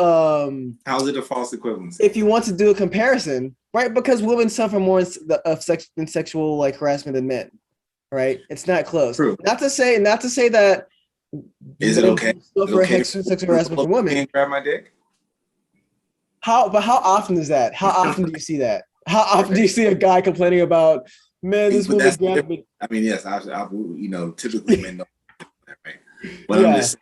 C: how's it a false equivalency?
B: If you want to do a comparison, right? Because women suffer more of sexual like harassment than men, right? It's not close. True. Not to say that
C: is it okay?
B: Sexual harassment from women.
C: Grab my dick?
B: How often is that? How often do you see that? How often do you see a guy complaining about, man, this woman's grabbing me?
C: I mean, yes, I typically men don't do that, right? But I'm just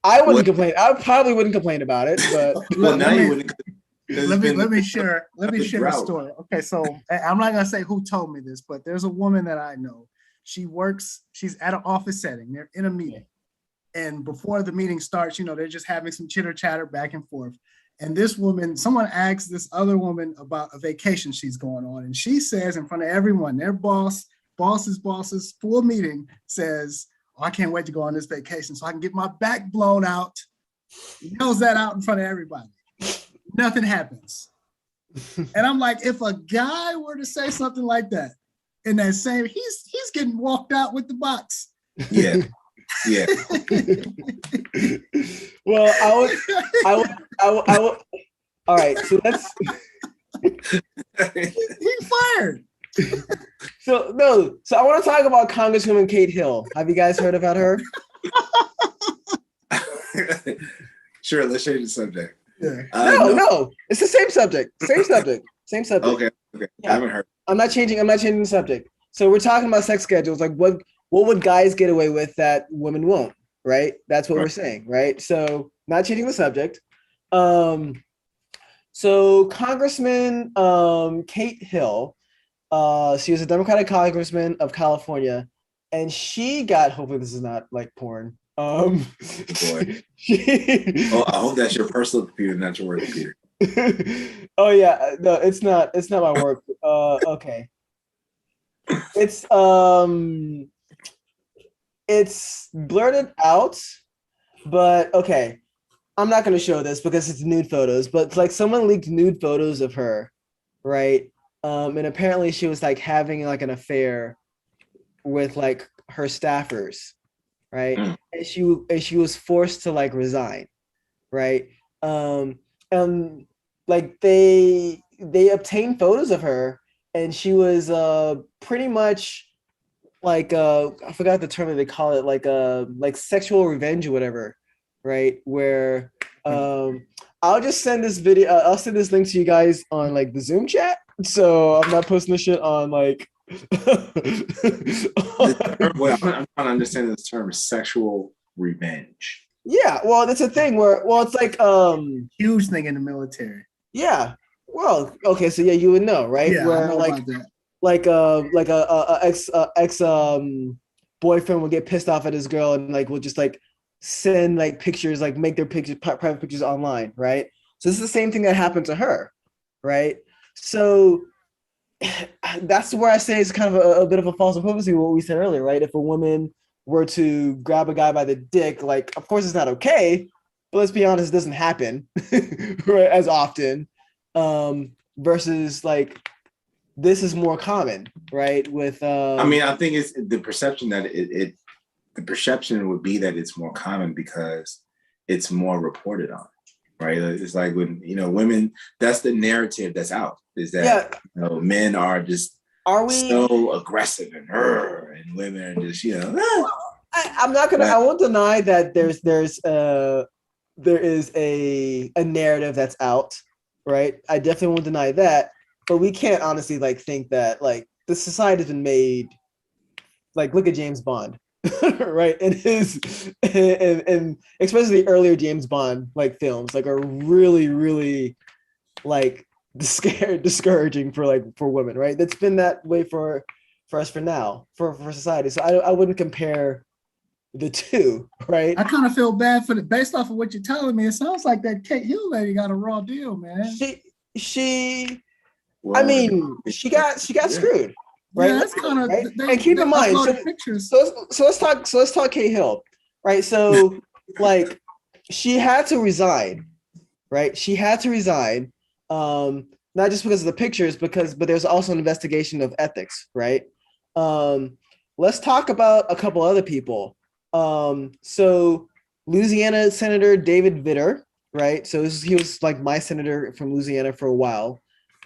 B: I wouldn't complain. I probably wouldn't complain about it, but
A: let me share a story. Okay, so I'm not gonna say who told me this, but there's a woman that I know. She's at an office setting. They're in a meeting. And before the meeting starts, they're just having some chitter chatter back and forth. And this woman, someone asks this other woman about a vacation she's going on. And she says in front of everyone, their bosses, full meeting, says, "Oh, I can't wait to go on this vacation so I can get my back blown out." He yells that out in front of everybody. Nothing happens. And I'm like, if a guy were to say something like that, in that same, he's getting walked out with the box.
C: Yeah. Yeah.
B: Well, I would. All right, so let's.
A: He's fired.
B: So I want to talk about Congresswoman Kate Hill. Have you guys heard about her?
C: Sure, let's change the subject.
B: Yeah. No, it's the same subject. Same subject.
C: Okay. Yeah. I haven't heard.
B: I'm not changing the subject. So we're talking about sex schedules, like what would guys get away with that women won't, right? That's what we're saying, right? So not changing the subject. So Congressman Kate Hill, she was a Democratic congressman of California, and she got, hopefully this is not like porn.
C: Boy. I hope that's your personal computer, not your work computer.
B: Oh yeah, no, it's not my work. Okay. It's blurted out, but okay. I'm not going to show this because it's nude photos, but it's like someone leaked nude photos of her, right? And apparently she was like having like an affair with like her staffers, right? And she was forced to like resign, right? And like they obtained photos of her, and she was pretty much like I forgot the term that they call it, like sexual revenge or whatever, right? Where I'll just send this video, I'll send this link to you guys on like the Zoom chat, so I'm not posting this shit on like
C: I'm trying to understand this term, sexual revenge.
B: Yeah, well, that's a thing where, well, it's like
A: huge thing in the military.
B: Yeah, well, okay, so yeah, you would know, right?
A: Yeah,
B: where
A: I know
B: like
A: about that.
B: like a ex boyfriend will get pissed off at his girl and like will just like send like pictures, like make their pictures, private pictures online, right? So this is the same thing that happened to her, right? So that's where I say it's kind of a bit of a false equivalency what we said earlier, right? If a woman were to grab a guy by the dick, like of course it's not okay, but let's be honest, it doesn't happen right, as often. Versus like this is more common, right? With
C: I mean, I think it's the perception that the perception would be that it's more common because it's more reported on, right? It's like when, women, that's the narrative that's out, is that men are just so aggressive and women are just,
B: I'm not gonna. I won't deny that there is a narrative that's out, right? I definitely won't deny that, but we can't honestly think that the society has been made. Look at James Bond, right? And and especially the earlier James Bond films are really discouraging for women, right? That's been that way for us for society. So I wouldn't compare the two, right?
A: I kind of feel bad based off of what you're telling me. It sounds like that Kate Hill lady got a raw deal, man.
B: She got screwed, right?
A: Yeah, that's kind of
B: right? And keep in mind, so let's talk Kate Hill, right? So she had to resign, right? She had to resign, not just because of the pictures, but there's also an investigation of ethics, right? Let's talk about a couple other people. So Louisiana Senator David Vitter, right? So he was my senator from Louisiana for a while.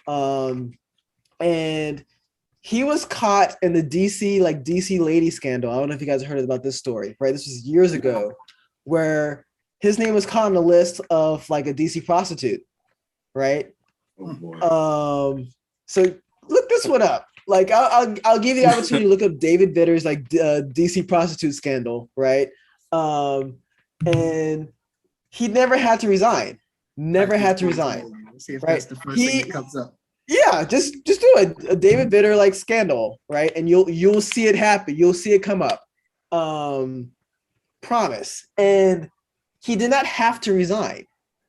B: And he was caught in the DC lady scandal. I don't know if you guys heard about this story, right? This was years ago, where his name was caught on the list of a DC prostitute, right?
C: Oh boy.
B: So look this one up. I'll give you the opportunity to look up David Vitter's DC prostitute scandal, right? And he never had to resign. Never had to resign.
A: Let's see if
B: right?
A: that's the first thing that comes up.
B: Yeah, just do it. A David Vitter scandal, right? And you'll see it happen. You'll see it come up. Promise. And he did not have to resign,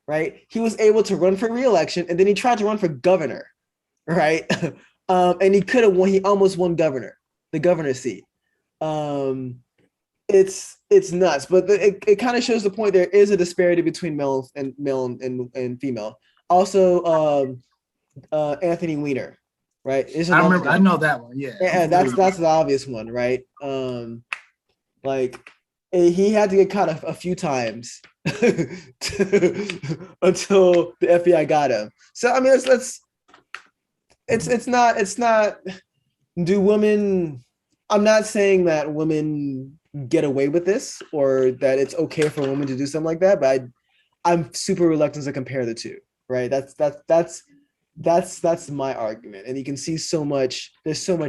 B: right? He was able to run for re-election, and then he tried to run for governor, right? And he could have won. He almost won the governor's seat. It's nuts, but it kind of shows the point. There is a disparity between male and female. Also, Anthony Weiner, right?
A: I know that one. Yeah,
B: and that's the obvious one, right? He had to get caught a few times until the FBI got him. So I mean, it's not. Do women? I'm not saying that women get away with this or that it's okay for a woman to do something like that, but I'm super reluctant to compare the two, right? That's my argument, and you can see there's so much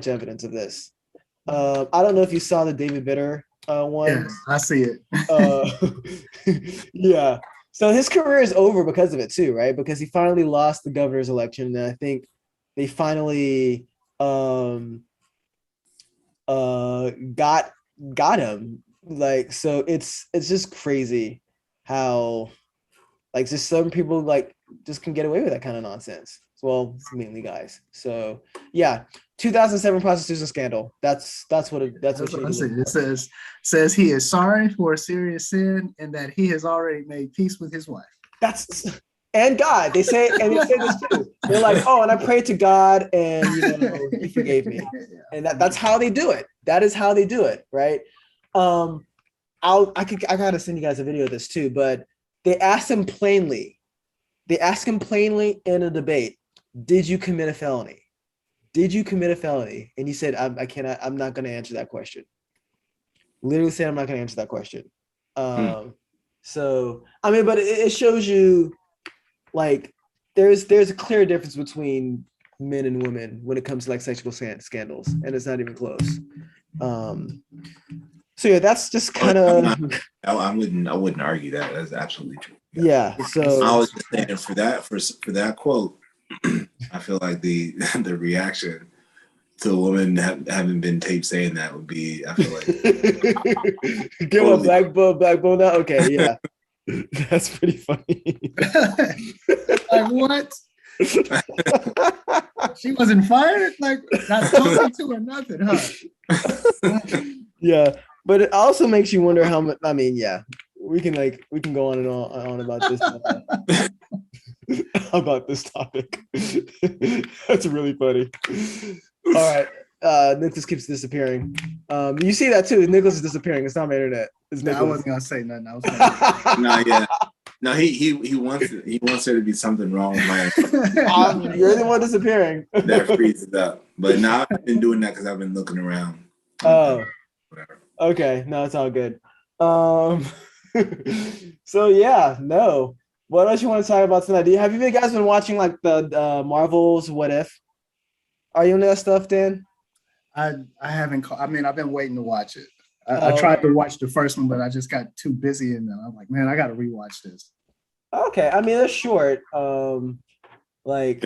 B: evidence of this. I don't know if you saw the David Vitter one.
A: Yeah, I see it.
B: Yeah. So his career is over because of it too, right? Because he finally lost the governor's election, and I think they finally got him. So it's just crazy how just some people just can get away with that kind of nonsense. Well, mainly guys. So yeah, 2007 prostitution scandal. That's what I see.
A: It says he is sorry for a serious sin and that he has already made peace with his wife.
B: And God. They say this too. They're oh, and I prayed to God, and he forgave me. And that's how they do it. That is how they do it, right? I gotta send you guys a video of this too, but they asked him plainly. They asked him plainly in a debate, did you commit a felony? Did you commit a felony? And he said, I'm not going to answer that question. Literally said, I'm not going to answer that question. So, I mean, but it shows you there's a clear difference between men and women when it comes to sexual scandals, and it's not even close. So yeah, that's just kind of.
C: I wouldn't argue that. That's absolutely true.
B: Yeah. So
C: I was just saying for that quote, I feel like the reaction to a woman having been taped saying that would be. I feel like
B: give a black bone out. Okay, yeah, that's pretty funny.
A: What? She wasn't fired. Not talking to her, nothing, huh?
B: Yeah. But it also makes you wonder how much. I mean, yeah, we can go on and on about this. about this topic. That's really funny. All right. Nicholas keeps disappearing. You see that too. Nicholas is disappearing. It's not my internet. It's Nicholas.
A: I wasn't gonna say nothing. I was gonna
C: No, yeah. No, he wants there to be something wrong with my
B: you're the one disappearing.
C: that freezes up. But now I've been doing that because I've been looking around.
B: Oh.
C: Whatever.
B: Okay. No, it's all good. So yeah, no. What else you want to talk about tonight? Have you guys been watching like the Marvel's What If? Are you into that stuff, Dan?
A: I haven't. I mean, I've been waiting to watch it. I tried to watch the first one, but I just got too busy, and then I'm like, man, I got to rewatch this.
B: Okay, I mean, it's short. Like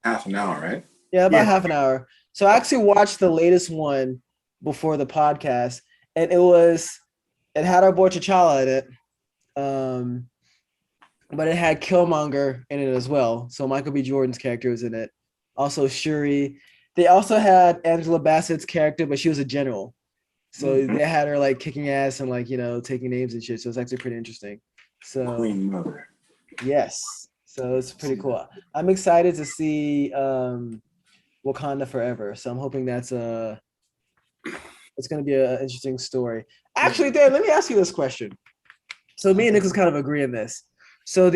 C: half an hour, right?
B: Yeah, about half an hour. So I actually watched the latest one before the podcast, and it had our boy T'Challa in it, but it had Killmonger in it as well. So Michael B. Jordan's character was in it. Also Shuri. They also had Angela Bassett's character, but she was a general. So they had her like kicking ass and like, taking names and shit. So it's actually pretty interesting. So
C: Queen Mother.
B: Yes. So it's pretty cool. I'm excited to see Wakanda Forever. So I'm hoping it's going to be an interesting story. Actually, Dan, let me ask you this question. So me and Nicholas kind of agree on this. So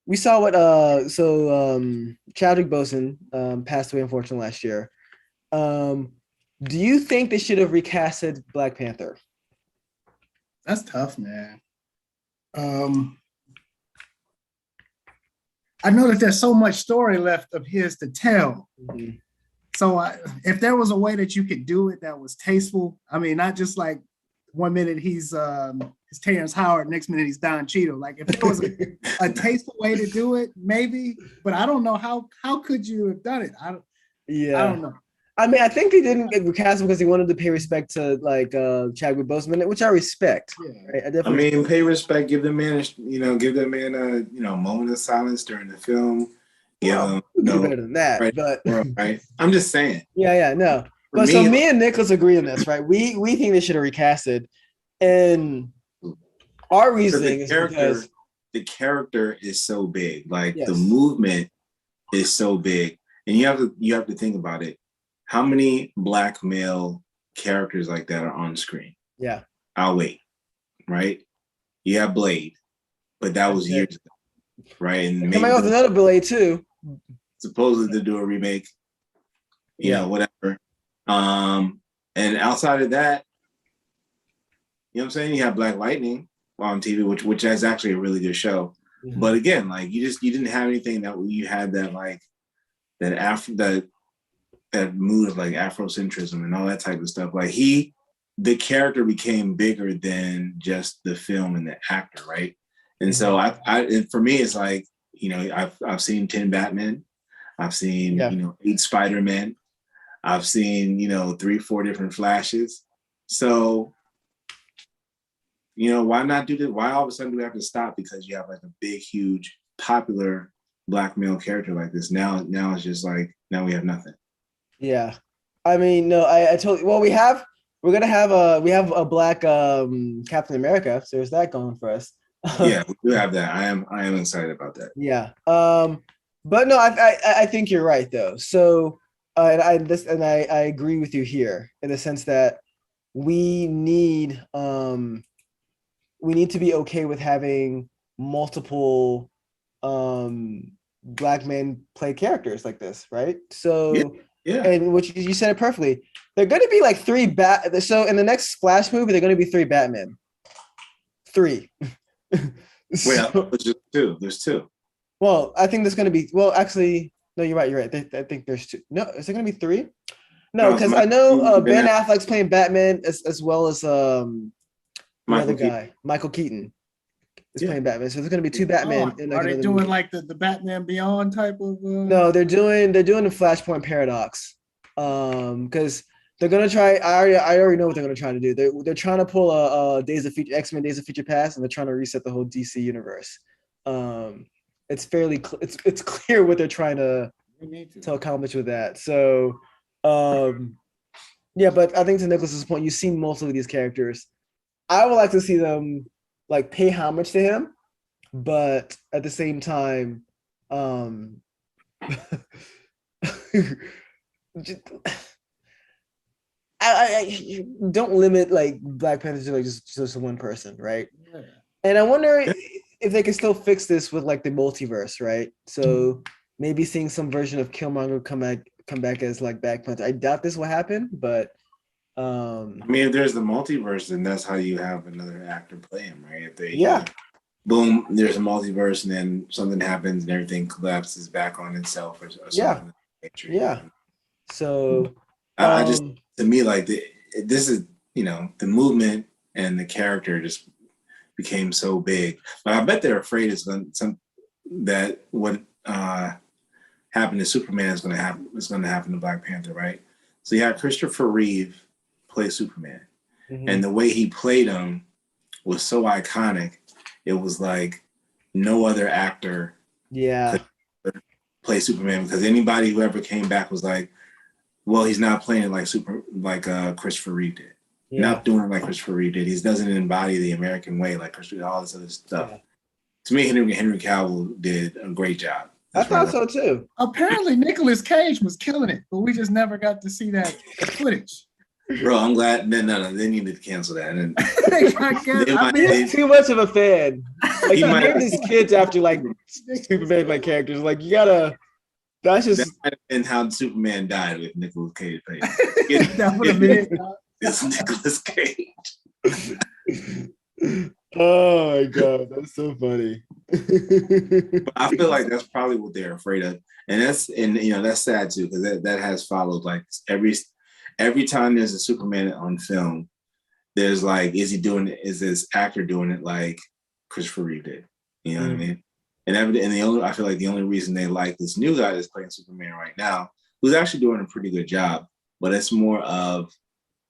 B: we saw what Chadwick Boseman passed away unfortunately last year. Do you think they should have recasted Black Panther?
A: That's tough, man. I know that there's so much story left of his to tell. Mm-hmm. So if there was a way that you could do it that was tasteful, I mean, not just like 1 minute he's Terrence Howard, next minute he's Don Cheadle. Like if there was a tasteful way to do it, maybe, but I don't know how could you have done it? I don't know.
B: I mean, I think they didn't get recast because he wanted to pay respect to like Chadwick Boseman, which I respect. Yeah. Right? I
C: mean, pay respect. Give the man, a moment of silence during the film.
B: Yeah, better than that.
C: Right,
B: but
C: right. I'm just saying.
B: Yeah, no. But so me and Nicholas agree on this, right? We think they should have recasted, and our reasoning is because
C: the character is so big, like the movement is so big, and you have to think about it. How many Black male characters like that are on screen?
B: Yeah.
C: I'll wait, right? You have Blade, but that was years ago, right? And
B: maybe with another Blade too.
C: Supposedly to do a remake, whatever. And outside of that, you know what I'm saying? You have Black Lightning on TV, which is actually a really good show. Mm-hmm. But again, like you didn't have anything that you had that like that mood of like Afrocentrism and all that type of stuff. Like the character became bigger than just the film and the actor, right? And so and for me, it's like, I've seen 10 Batman, I've seen 8 Spider-Man, I've seen 3-4 different Flashes. So why not do that? Why all of a sudden do we have to stop because you have like a big, huge, popular Black male character like this? Now it's just like now we have nothing.
B: Yeah, I mean, no, I totally. Well, we have a Black Captain America, so there's that going for us.
C: Yeah, we do have that. I am excited about that.
B: Yeah, but no, I think you're right though. So, and I agree with you here in the sense that we need to be okay with having multiple Black men play characters like this, right? So. Yeah. And which you said it perfectly. They're going to be like 3 So in the next Flash movie, they're going to be 3 Batmen. 3.
C: Well, there's just 2. There's 2.
B: Well, I think there's going to be. Well, actually, no, you're right. I think there's 2. No, is there going to be 3? No, because I know Ben Affleck's playing Batman as well as the other guy, Michael Keaton. Is playing Batman, so there's going to be 2 Batman.
A: Are they doing movie. Like the Batman Beyond type of?
B: No, they're doing the Flashpoint Paradox, because they're going to try. I already know what they're going to try to do. They're trying to pull a X-Men Days of Future Past, and they're trying to reset the whole DC universe. It's fairly it's clear what they're trying to accomplish with that. So, yeah, but I think to Nicholas's point, you've seen most of these characters. I would like to see them like pay homage to him, but at the same time, just- I don't limit like Black Panther to like just one person, right?
A: Yeah.
B: And I wonder if they can still fix this with like the multiverse, right? So maybe seeing some version of Killmonger come back as like Black Panther. I doubt this will happen, but
C: I mean, if there's the multiverse, then that's how you have another actor play him, right? If they boom, there's a multiverse, and then something happens and everything collapses back on itself, or something.
B: Yeah. So
C: I just, to me, like this is, the movement and the character just became so big. But I bet they're afraid that what happened to Superman is going to happen to Black Panther, right? So you had Christopher Reeve play Superman, and the way he played him was so iconic. It was like no other actor could play Superman, because anybody who ever came back was like, well, he's not playing it like Christopher Reeve did. Not doing it like Christopher Reeve did. He doesn't embody the American way like Christopher, all this other stuff. Yeah. To me, Henry Cavill did a great job.
B: I thought so too.
A: Apparently, Nicolas Cage was killing it, but we just never got to see that footage.
C: Bro, I'm glad. No, they need to cancel that. And
B: he's too much of a fan. Like, he named his kids after like Superman like characters. Like, you gotta. That might have
C: been how Superman died with Nicolas Cage.
A: That would have been
C: it's Nicolas Cage.
B: Oh my god, that's so funny.
C: I feel like that's probably what they're afraid of, and that's sad too, because that has followed. Like every time there's a Superman on film, there's like, is this actor doing it like Christopher Reeve did? You know what I mean? And I feel like the only reason they like this new guy that's playing Superman right now, who's actually doing a pretty good job, but it's more of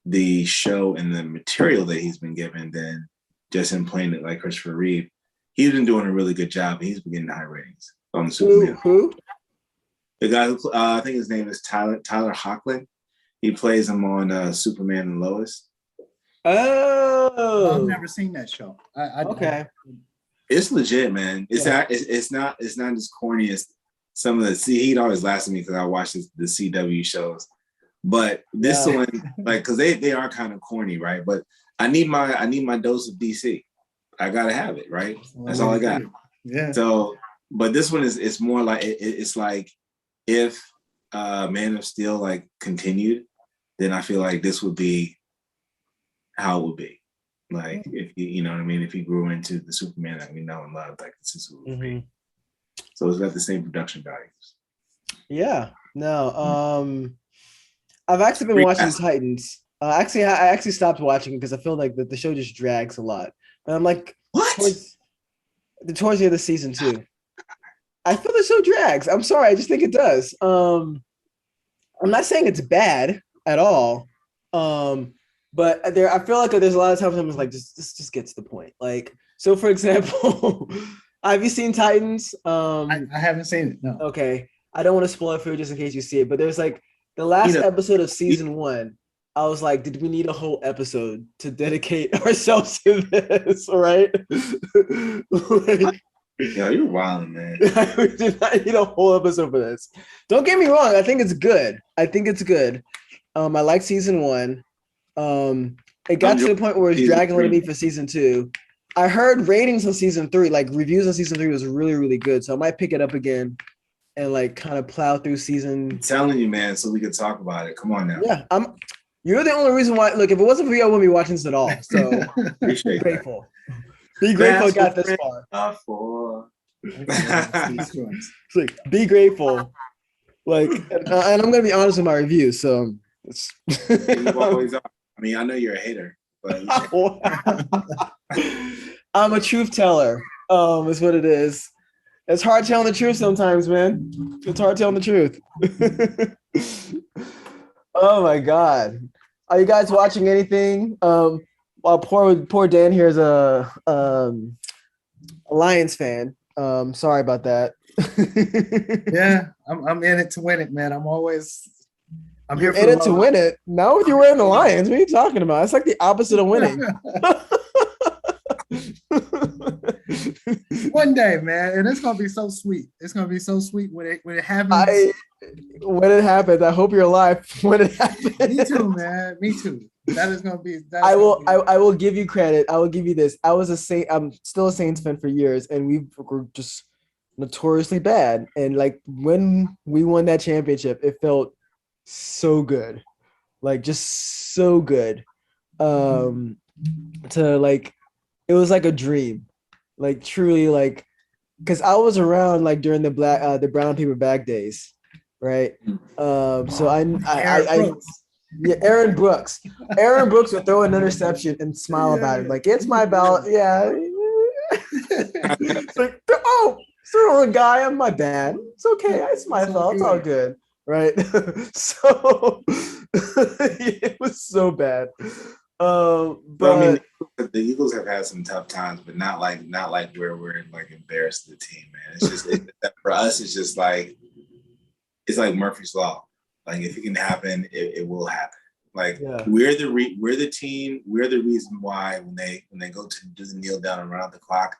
C: the show and the material that he's been given than just him playing it like Christopher Reeve. He's been doing a really good job. He's been getting high ratings on the Superman.
B: Who?
C: The guy who I think his name is Tyler Hoechlin. He plays him on Superman and Lois.
B: Oh,
A: I've never seen that show.
B: Okay.
C: It's legit, man. It's not as corny as some of the. See, he'd always laugh at me because I watch the CW shows, but this one, like, because they are kind of corny, right? But I need my dose of DC. I gotta have it, right? That's all I got.
A: Yeah.
C: So, but this one it's more like it's like if Man of Steel like continued, then I feel like this would be how it would be. Like if you know what I mean, if he grew into the Superman that we know and love, like this is what it would be. So it's got the same production values.
B: Yeah. No. I've actually been watching Titans. I actually stopped watching because I feel like the show just drags a lot. And I'm like,
C: what?
B: Towards the end of the season too. I feel the show drags. I'm sorry, I just think it does. I'm not saying it's bad at all. But I feel like there's a lot of times I'm like, just get to the point. Like, so for example, have you seen Titans?
A: I haven't seen it. No.
B: Okay. I don't want to spoil it for you just in case you see it, but there's like the last episode of season 1. I was like, did we need a whole episode to dedicate ourselves to this? Right? Like,
C: yeah, you're wild, man.
B: We did not need a whole episode for this. Don't get me wrong. I think it's good. I like season 1. It got to the point where it's dragging a little bit for season 2. I heard ratings on season 3, like reviews on season 3 was really, really good. So I might pick it up again and like kind of plow through season.
C: I'm telling you, man, so we can talk about it. Come on now.
B: Yeah, you're the only reason why. Look, if it wasn't for you, I wouldn't be watching this at all. So
C: appreciate
B: grateful. Be grateful I got this far.
C: It's
B: like, be grateful. Like, and I'm gonna be honest with my review. So it's
C: you always are. I mean, I know you're a hater, but
B: I'm a truth teller. Is what it is. It's hard telling the truth sometimes, man. It's hard telling the truth. Oh my God. Are you guys watching anything? While poor Dan here is a Lions fan. Sorry about that.
A: Yeah, I'm in it to win it, man. I'm here for
B: in it to win it. Now if you're wearing the Lions, what are you talking about? It's like the opposite of winning.
A: One day, man, and it's gonna be so sweet. It's gonna be so sweet when it happens.
B: When it happens, I hope you're alive when it happens.
A: Me too, man. Me too. That is gonna be.
B: I will give you credit. I will give you this. I was a Saint. I'm still a Saints fan for years, and we were just notoriously bad. And like when we won that championship, it felt so good, like just so good. To like, it was like a dream, like truly, like, because I was around like during the brown paper bag days, right? So yeah, Aaron Brooks. Aaron Brooks would throw an interception and smile about it. Like, it's my ballot. Yeah. It's like, oh, throw a guy on my bad. It's okay. It's my fault. It's all good. Right. So it was so bad. But
C: I mean, the Eagles have had some tough times, but not like where we're like embarrassed of the team, man. It's just for us, it's just like it's like Murphy's Law. Like if it can happen, it will happen. Like we're the team. We're the reason why when they go to do the kneel down around the clock,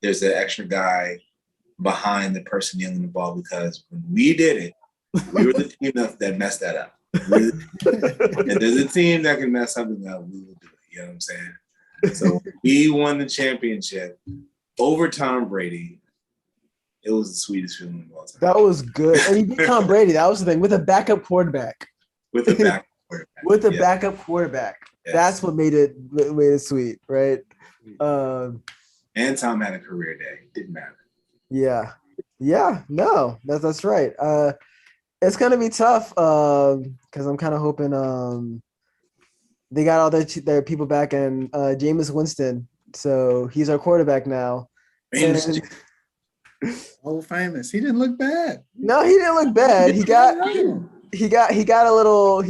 C: there's an extra guy behind the person kneeling the ball because when we did it, we were the team that messed that up. And there's a team that can mess something up, we will do it. You know what I'm saying? So we won the championship over Tom Brady. It was the sweetest feeling of all time.
B: That was good. And he beat Tom Brady. That was the thing. With a backup quarterback.
C: With a backup quarterback.
B: With a backup quarterback. Yes. That's what made it sweet, right?
C: And Tom had a career day. Didn't matter.
B: Yeah. Yeah. No, that's right. It's gonna be tough because I'm kind of hoping they got all their people back and Jameis Winston, so he's our quarterback now.
A: Oh, famous. He didn't look bad.
B: No, he didn't look bad. He got a little.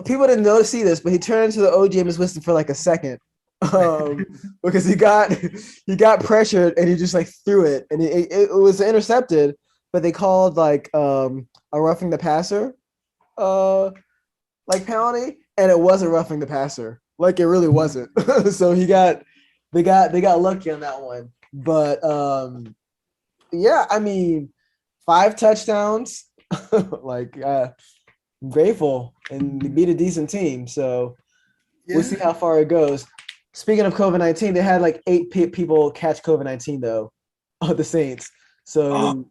B: People didn't notice this, but he turned into the old Jameis Winston for like a second because he got pressured and he just like threw it and it was intercepted. But they called like a roughing the passer like penalty, and it wasn't roughing the passer. Like it really wasn't. So they got lucky on that one. But yeah, I mean 5 touchdowns. Like I'm grateful and beat a decent team. So we'll see how far it goes. Speaking of COVID-19, they had like 8 people catch COVID-19 though, the Saints. So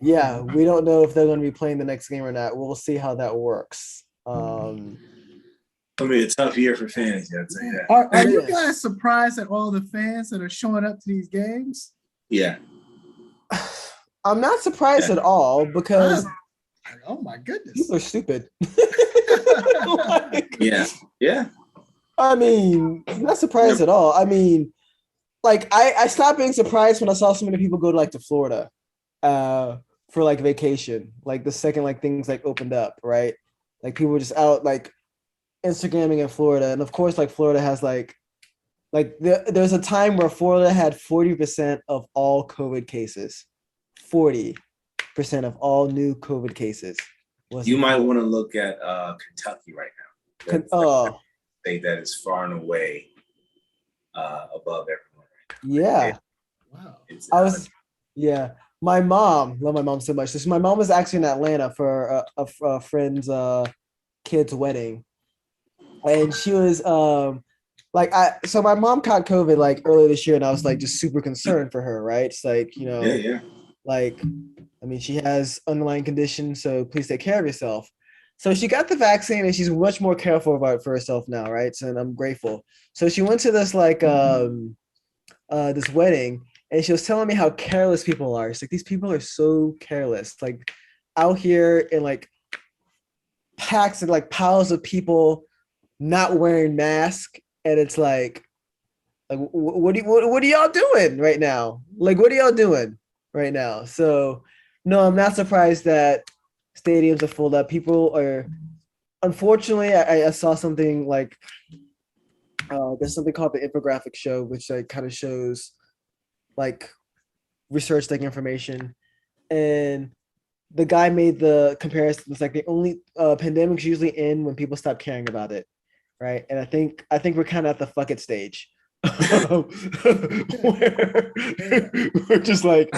B: yeah, we don't know if they're going to be playing the next game or not. We'll see how that works.
C: It'll be a tough year for fans. I'd say that.
A: Are you guys surprised at all the fans that are showing up to these games?
C: Yeah.
B: I'm not surprised at all because
A: oh my goodness,
B: people are stupid.
C: Yeah.
B: I mean, not surprised at all. I mean, like I stopped being surprised when I saw so many people go to Florida. For like vacation, like the second like things like opened up, right? Like people were just out like Instagramming in Florida, and of course like Florida has like there's a time where Florida had 40% of all COVID cases, 40% of all new COVID cases.
C: You might want to look at Kentucky right now. That's state that is far and away above everyone.
B: Yeah.
C: Wow.
B: My mom, love my mom so much. So my mom was actually in Atlanta for a friend's kid's wedding, and she was so my mom caught COVID like earlier this year, and I was like just super concerned for her, right? It's like like I mean she has underlying conditions, so please take care of yourself. So she got the vaccine, and she's much more careful about it for herself now, right? So and I'm grateful. So she went to this this wedding. And she was telling me how careless people are. It's like, these people are so careless. Like out here in like packs and like piles of people not wearing masks. And it's like what are y'all doing right now? Like, what are y'all doing right now? So no, I'm not surprised that stadiums are full up. People are, unfortunately, I saw something like, there's something called the infographic show, which like kind of shows like research like information, and the guy made the comparison. It's like the only pandemics usually end when people stop caring about it, right? And I think we're kind of at the fuck it stage we're just like,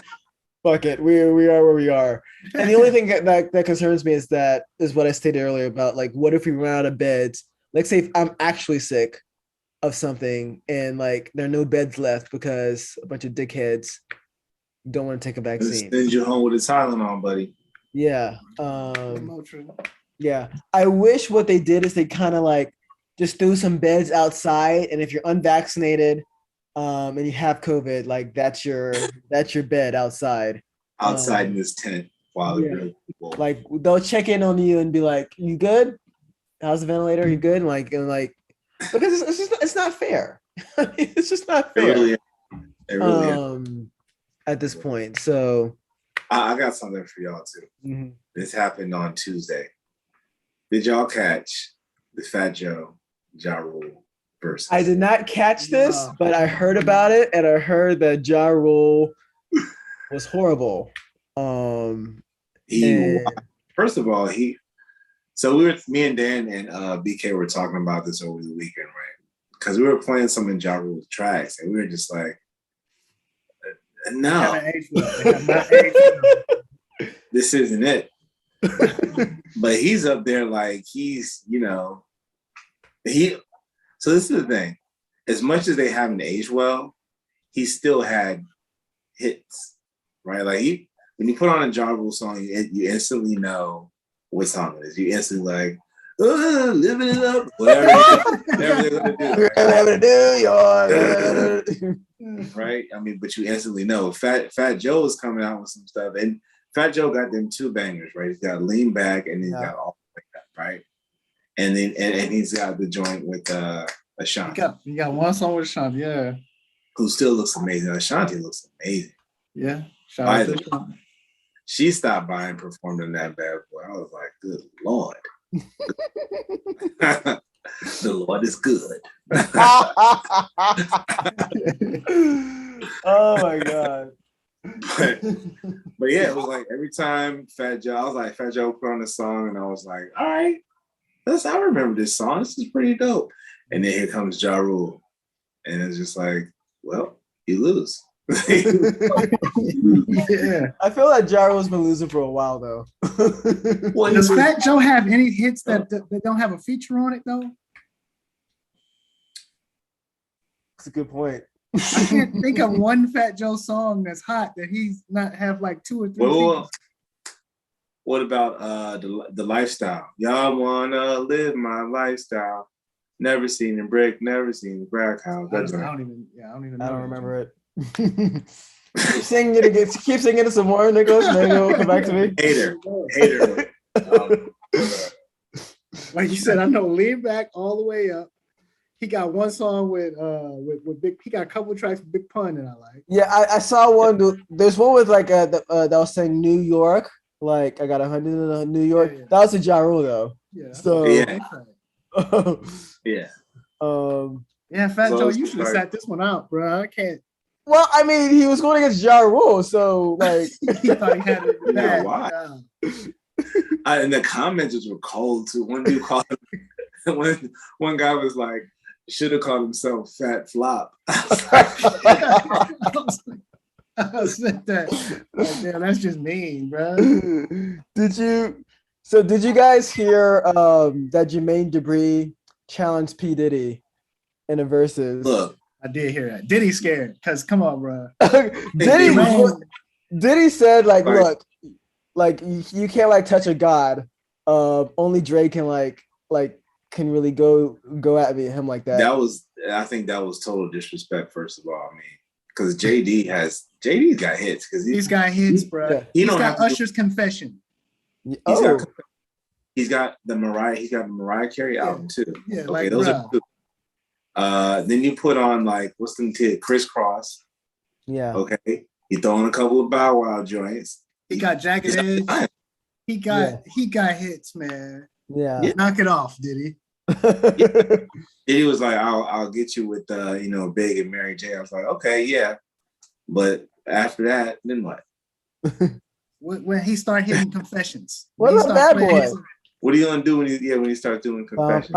B: fuck it, we are where we are. And the only thing that concerns me is what I stated earlier about like, what if we run out of beds? Like, say if I'm actually sick of something and like there are no beds left because a bunch of dickheads don't want to take a vaccine.
C: Send you home with a Tylenol, buddy.
B: Yeah. Yeah. I wish what they did is they kind of like just threw some beds outside, and if you're unvaccinated and you have COVID, like that's your bed outside.
C: Outside in this tent while
B: people. Like they'll check in on you and be like, "You good? How's the ventilator? You good?" And like because it's not fair. It's just not fair. It really is. At this point. So
C: I got something for y'all too. Mm-hmm. This happened on Tuesday. Did y'all catch the Fat Joe Ja Rule versus?
B: I did not catch this, but I heard about it, and I heard that Ja Rule was horrible.
C: First of all, me and Dan and BK were talking about this over the weekend, right? Because we were playing some of Ja Rule's tracks, and we were just like, no, this isn't it. But he's up there like he's, so this is the thing. As much as they haven't aged well, he still had hits, right? Like when you put on a Ja Rule song, you instantly know what song it is. You instantly like, living it up, whatever they're gonna do, right? I mean, but you instantly know. Fat Joe is coming out with some stuff, and Fat Joe got them two bangers, right? He's got Lean Back, and he's got All Like That, right? And then and he's got the joint with Ashanti.
A: You got one song with Ashanti, yeah.
C: Who still looks amazing. Ashanti looks amazing.
A: Yeah.
C: She stopped by and performed in that bad boy. I was like, good Lord. The Lord is good.
B: Oh my God.
C: But yeah, it was like every time Fat Joe put on the song, and I was like, all right, I remember this song. This is pretty dope. And then here comes Ja Rule. And it's just like, well, you lose.
B: Yeah. I feel like Ja Rule's been losing for a while though.
A: Well, does Fat Joe have any hits that don't have a feature on it though?
B: That's a good point.
A: I can't think of one Fat Joe song that's hot that he's not have like 2 or 3.
C: Well, what about the lifestyle? Y'all wanna live my lifestyle? Never seen a brick, never seen a crack house.
A: I don't even know.
B: I don't remember it. Keep singing it again. Keep singing it some more, Nicholas. Then you'll come back to me.
C: Hater.
A: Like you said, I know Lean Back all the way up. He got one song with Big. He got a couple of tracks with Big Pun that I like.
B: Yeah, I saw one. There's one with like that was saying New York. Like I got 100 in New York. Yeah. That was a Ja Rule though.
A: Yeah.
B: So
C: yeah.
A: Yeah, Fat Joe, you should have sat this one out, bro. I can't.
B: Well, I mean, he was going against Ja Rule, so like
A: he thought he had it bad.
C: Why? And the commenters were cold too. One dude called him, one guy was like, should have called himself Fat Flop.
A: I was like that. Like, damn, that's just mean, bro.
B: Did you guys hear that Jermaine Dupri challenged P. Diddy in a versus?
C: Look,
A: I did hear that. Diddy scared, because come on, bro.
B: Diddy said, like, look, like you can't like touch a god. Only Drake can like can really go at him like that.
C: I think that was total disrespect, first of all. I mean, because JD's got hits. Because
A: he's got hits, bro. Yeah. He's got Usher's Confession.
C: He's got the Mariah Carey album too.
A: Yeah,
C: okay,
A: like
C: those are two. Then you put on like what's them kid Crisscross.
B: Yeah.
C: Okay. You throw in a couple of Bow Wow joints.
A: He got Jagged Edge. He got hits, man.
B: Yeah.
A: Knock it off, did he?
C: He was like, I'll get you with Big and Mary J. I was like, okay, yeah. But after that, then what?
A: When he started hitting confessions.
B: What a bad boy.
C: What are you gonna do when he starts doing confessions?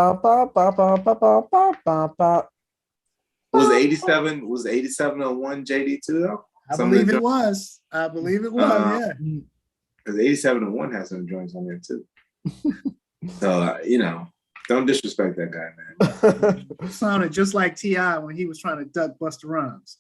C: Was 87? Was 8701 JD too though?
A: I believe it was. Yeah.
C: Because 8701 has some joints on there too. So don't disrespect that guy, man.
A: It sounded just like T.I. when he was trying to duck Busta Rhymes.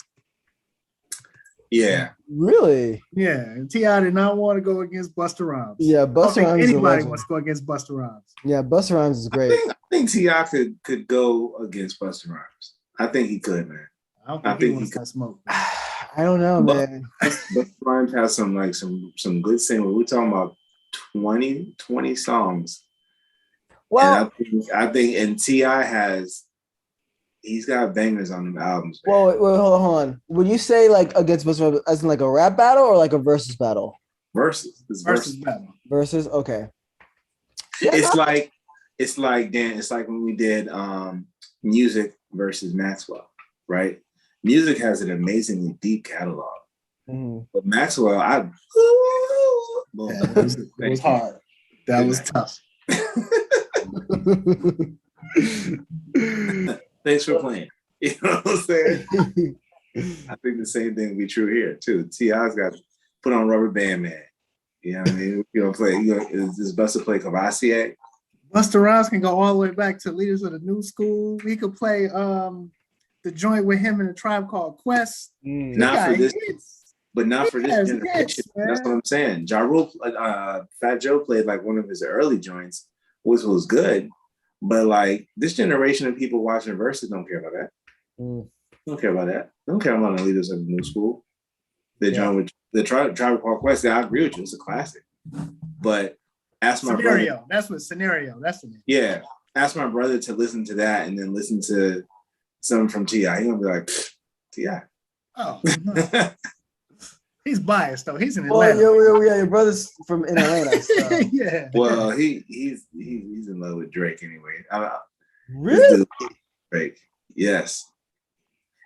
C: Yeah.
B: Really?
A: Yeah, and T.I. did not want to go against Busta Rhymes.
B: Yeah, Busta Rhymes.
A: Anybody wants to go against Busta Rhymes.
B: Yeah, Busta Rhymes is great.
C: I think T.I. could go against Busta Rhymes. I think he could, man.
A: I think he wants that smoke.
B: I don't know, man.
C: Busta Rhymes has some good singles. We're talking about 20 songs.
B: Well,
C: and I think and T.I. he's got bangers on them albums. Man.
B: Well, hold on. Would you say like against Busta Rhymes as in like a rap battle or like a versus battle?
C: Versus. It's versus battle.
B: Versus, okay.
C: Yeah, it's like Dan. It's like when we did Music versus Maxwell, right? Music has an amazingly deep catalog, but Maxwell,
A: it was hard. That was tough.
C: Thanks for playing. You know what I'm saying? I think the same thing will be true here too. T.I.'s got to put on Rubber Band Man. You know what I mean? Is Busta play Cavassier?
A: Busta Rhymes can go all the way back to Leaders of the New School. We could play the joint with him in a Tribe Called Quest.
C: Not for this, but not for this generation. That's what I'm saying. Ja Rule, Fat Joe played like one of his early joints, which was good. But like this generation of people watching Versus don't care about that. Don't care about that. Don't care about the Leaders of the New School. The joint with the Tribe Called Quest. I agree with you. It's a classic. But ask my
A: Scenario.
C: brother.
A: That's what Scenario. That's the name.
C: Yeah. Ask my brother to listen to that and then listen to something from T.I. He's gonna be like, T.I.
A: Oh, no. He's biased though. He's in Atlanta.
B: Your brother's from Atlanta. So.
A: Yeah.
C: Well, he's in love with Drake anyway.
B: Really?
C: Drake. Yes.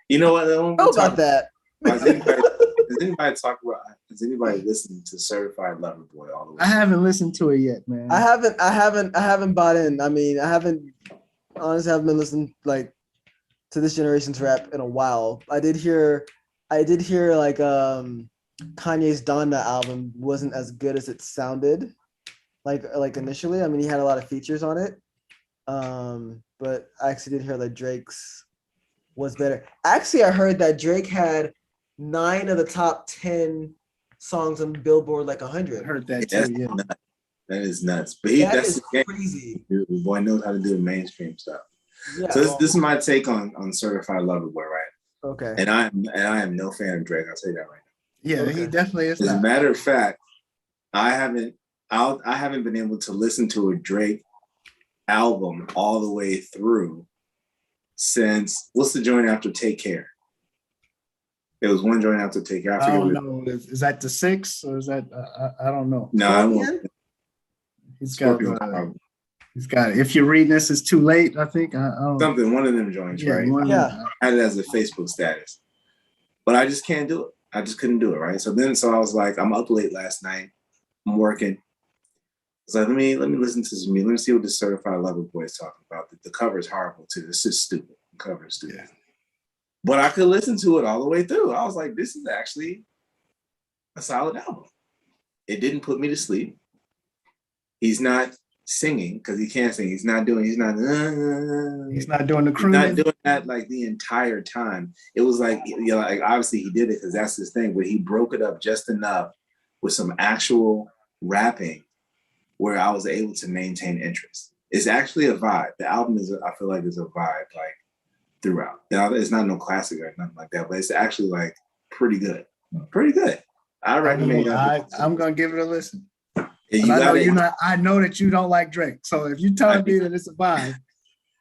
C: You know what? I don't
B: know about that.
C: Has anybody listened to Certified Lover Boy all the way?
A: I haven't listened to it yet, man.
B: I haven't bought in. I mean, I haven't been listening like to this generation's rap in a while. I did hear like Kanye's Donda album wasn't as good as it sounded like initially. I mean, he had a lot of features on it. But I actually did hear that Drake's was better. Actually, I heard that Drake had 9 of the top 10 songs on Billboard like 100.
A: I heard that too. Yeah.
C: Nuts. That is nuts. But
B: that's crazy.
C: The boy knows how to do the mainstream stuff.
B: Yeah,
C: so this is my take on Certified Lover Boy, right?
B: Okay.
C: And I am no fan of Drake. I'll say that right now.
A: Yeah, okay. He definitely is.
C: As a matter of fact, I haven't been able to listen to a Drake album all the way through since what's the joint after Take Care? There was one joint after Take Care.
A: I don't know. Is that the 6 or is that I don't know.
C: No, I won't.
A: He's got If You're Reading This, It's Too Late, I think.
C: Something, one of them joints, right? I had it as a Facebook status. But I just can't do it. I just couldn't do it, right? So I was like, I'm up late last night. I'm working. So let me listen to some music. Let me see what this Certified Lover Boy is talking about. The cover is horrible too. This is stupid. The cover is stupid. Yeah. But I could listen to it all the way through. I was like, this is actually a solid album. It didn't put me to sleep. He's not singing because he can't sing. He's not doing the crooning. He's not doing that like the entire time. It was like, like obviously he did it because that's his thing, but he broke it up just enough with some actual rapping where I was able to maintain interest. It's actually a vibe. The album I feel like is a vibe like throughout. It's not no classic or nothing like that, but it's actually like pretty good. Pretty good. I recommend
A: I'm gonna give it a listen. I know that you don't like Drake. So if you tell me that it's a vibe.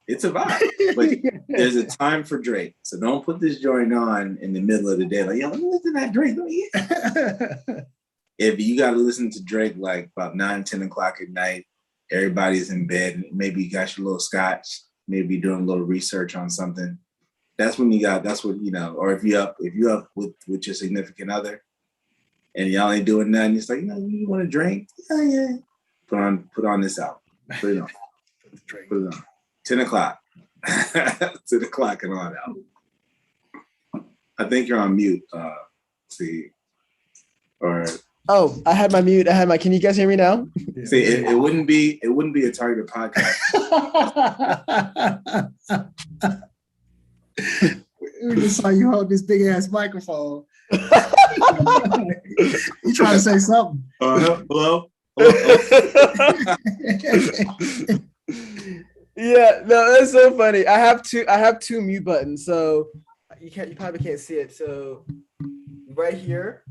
C: It's a vibe. But there's a time for Drake. So don't put this joint on in the middle of the day. Like, let me listen to that Drake. If you got to listen to Drake like about 9, 10 o'clock at night, everybody's in bed, maybe you got your little scotch, maybe doing a little research on something. That's what, or if you're up with your significant other and y'all ain't doing nothing, it's like, you want to drink? Yeah. Put on this album. Put it on. Put it on. 10 o'clock. 10 o'clock and on album. I think you're on mute. See, or
B: oh, I had my mute. Can you guys hear me now?
C: see, it wouldn't be a targeted podcast.
A: We just saw you hold this big ass microphone. You trying to say something?
C: Hello.
B: Yeah, no, that's so funny. I have two mute buttons, so you probably can't see it. So right here,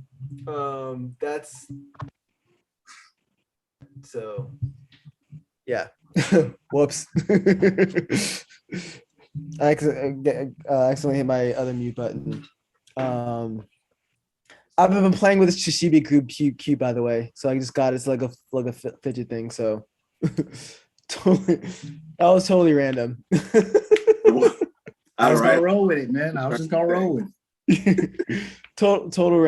B: that's so yeah. Whoops. I accidentally hit my other mute button. I've been playing with this Chibi cube, by the way. So I just got it's like a fidget thing. So totally, that was totally random.
A: I was gonna roll with it, man. I was just gonna roll with
B: it. Total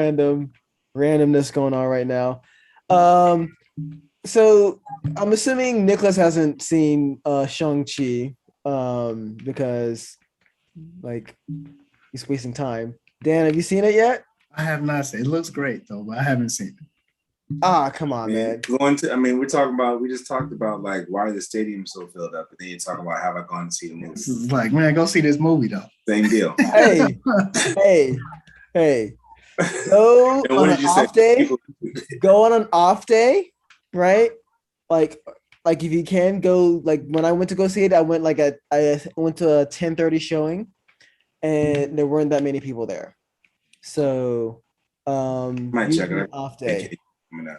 B: randomness going on right now. So I'm assuming Nicholas hasn't seen Shang-Chi because like he's wasting time. Dan, have you seen it yet?
A: I have not seen it. It looks great though, but I haven't seen it.
B: Ah, come on, man.
C: We just talked about like why the stadium's so filled up, and then you're talking about have I gone to see the movie?
A: It's like, man, go see this movie though.
C: Same deal.
B: Hey. Go on an off day. Go on an off day, right? Like if you can go, like when I went to go see it, I went to a 10:30 showing, and there weren't that many people there. So
C: might check it out.
B: Off day.